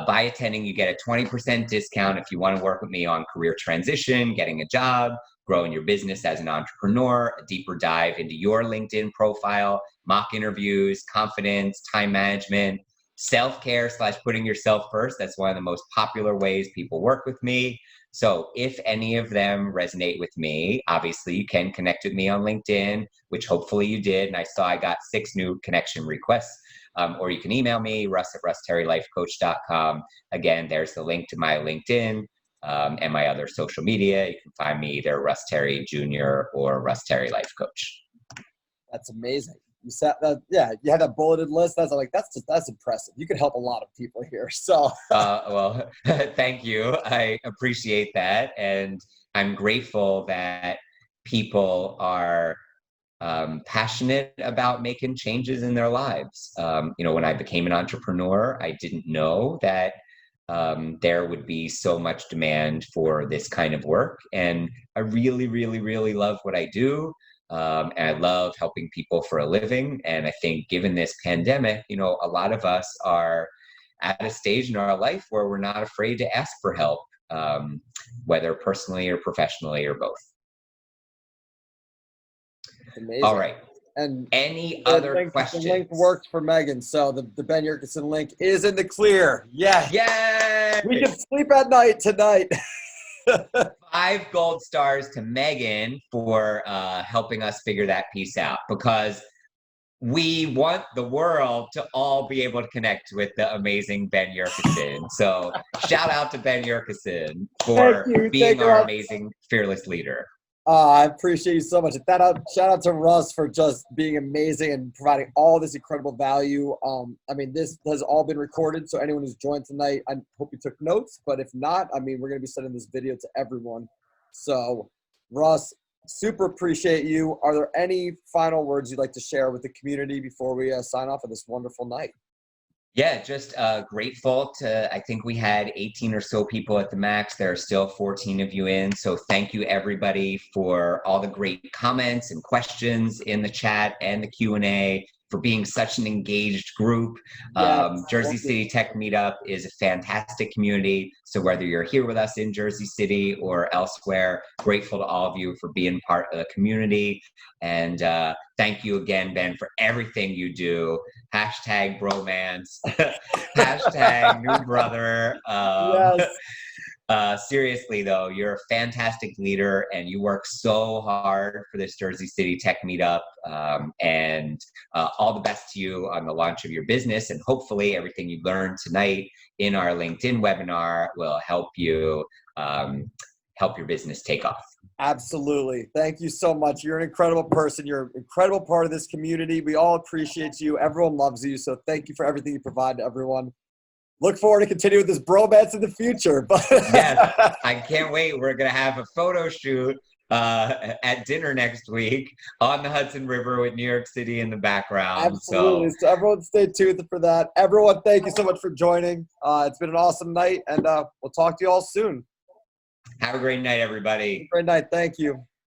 by attending, you get a 20% discount if you want to work with me on career transition, getting a job, growing your business as an entrepreneur, a deeper dive into your LinkedIn profile, mock interviews, confidence, time management, self-care / putting yourself first. That's one of the most popular ways people work with me. So if any of them resonate with me, obviously you can connect with me on LinkedIn, which hopefully you did. And I saw I got 6 new connection requests. Or you can email me, russ@russterrylifecoach.com. Again, there's the link to my LinkedIn and my other social media. You can find me either Russ Terry Jr. or Russ Terry Life Coach. That's amazing. You said that, yeah, you had that bulleted list. That's impressive. You could help a lot of people here. So well, thank you. I appreciate that. And I'm grateful that people are passionate about making changes in their lives. When I became an entrepreneur, I didn't know that there would be so much demand for this kind of work. And I really, really, really love what I do. And I love helping people for a living. And I think given this pandemic, a lot of us are at a stage in our life where we're not afraid to ask for help, whether personally or professionally or both. Amazing. All right. And any other questions? The link works for Megan, so the Ben Yerkeson link is in the clear. Yes. Yay! We can sleep at night tonight. 5 gold stars to Megan for helping us figure that piece out, because we want the world to all be able to connect with the amazing Ben Yerkeson. So shout out to Ben Yerkeson for being our amazing fearless leader. I appreciate you so much. Shout out to Russ for just being amazing and providing all this incredible value. This has all been recorded, so anyone who's joined tonight, I hope you took notes. But if not, we're going to be sending this video to everyone. So, Russ, super appreciate you. Are there any final words you'd like to share with the community before we sign off of this wonderful night? Yeah, just grateful to, I think we had 18 or so people at the max. There are still 14 of you in. So thank you everybody for all the great comments and questions in the chat and the Q&A, for being such an engaged group. Yes, Jersey City Tech Meetup is a fantastic community. So whether you're here with us in Jersey City or elsewhere, grateful to all of you for being part of the community. And thank you again, Ben, for everything you do. Hashtag bromance, hashtag new brother. Seriously though, you're a fantastic leader and you work so hard for this Jersey City Tech Meetup, and all the best to you on the launch of your business, and hopefully everything you learned tonight in our LinkedIn webinar will help you help your business take off. Absolutely. Thank you so much. You're an incredible person. You're an incredible part of this community. We all appreciate you. Everyone loves you. So thank you for everything you provide to everyone. Look forward to continuing this bromance in the future. Yes, I can't wait. We're going to have a photo shoot at dinner next week on the Hudson River with New York City in the background. Absolutely. So everyone stay tuned for that. Everyone, thank you so much for joining. It's been an awesome night, and we'll talk to you all soon. Have a great night, everybody. Great night. Thank you.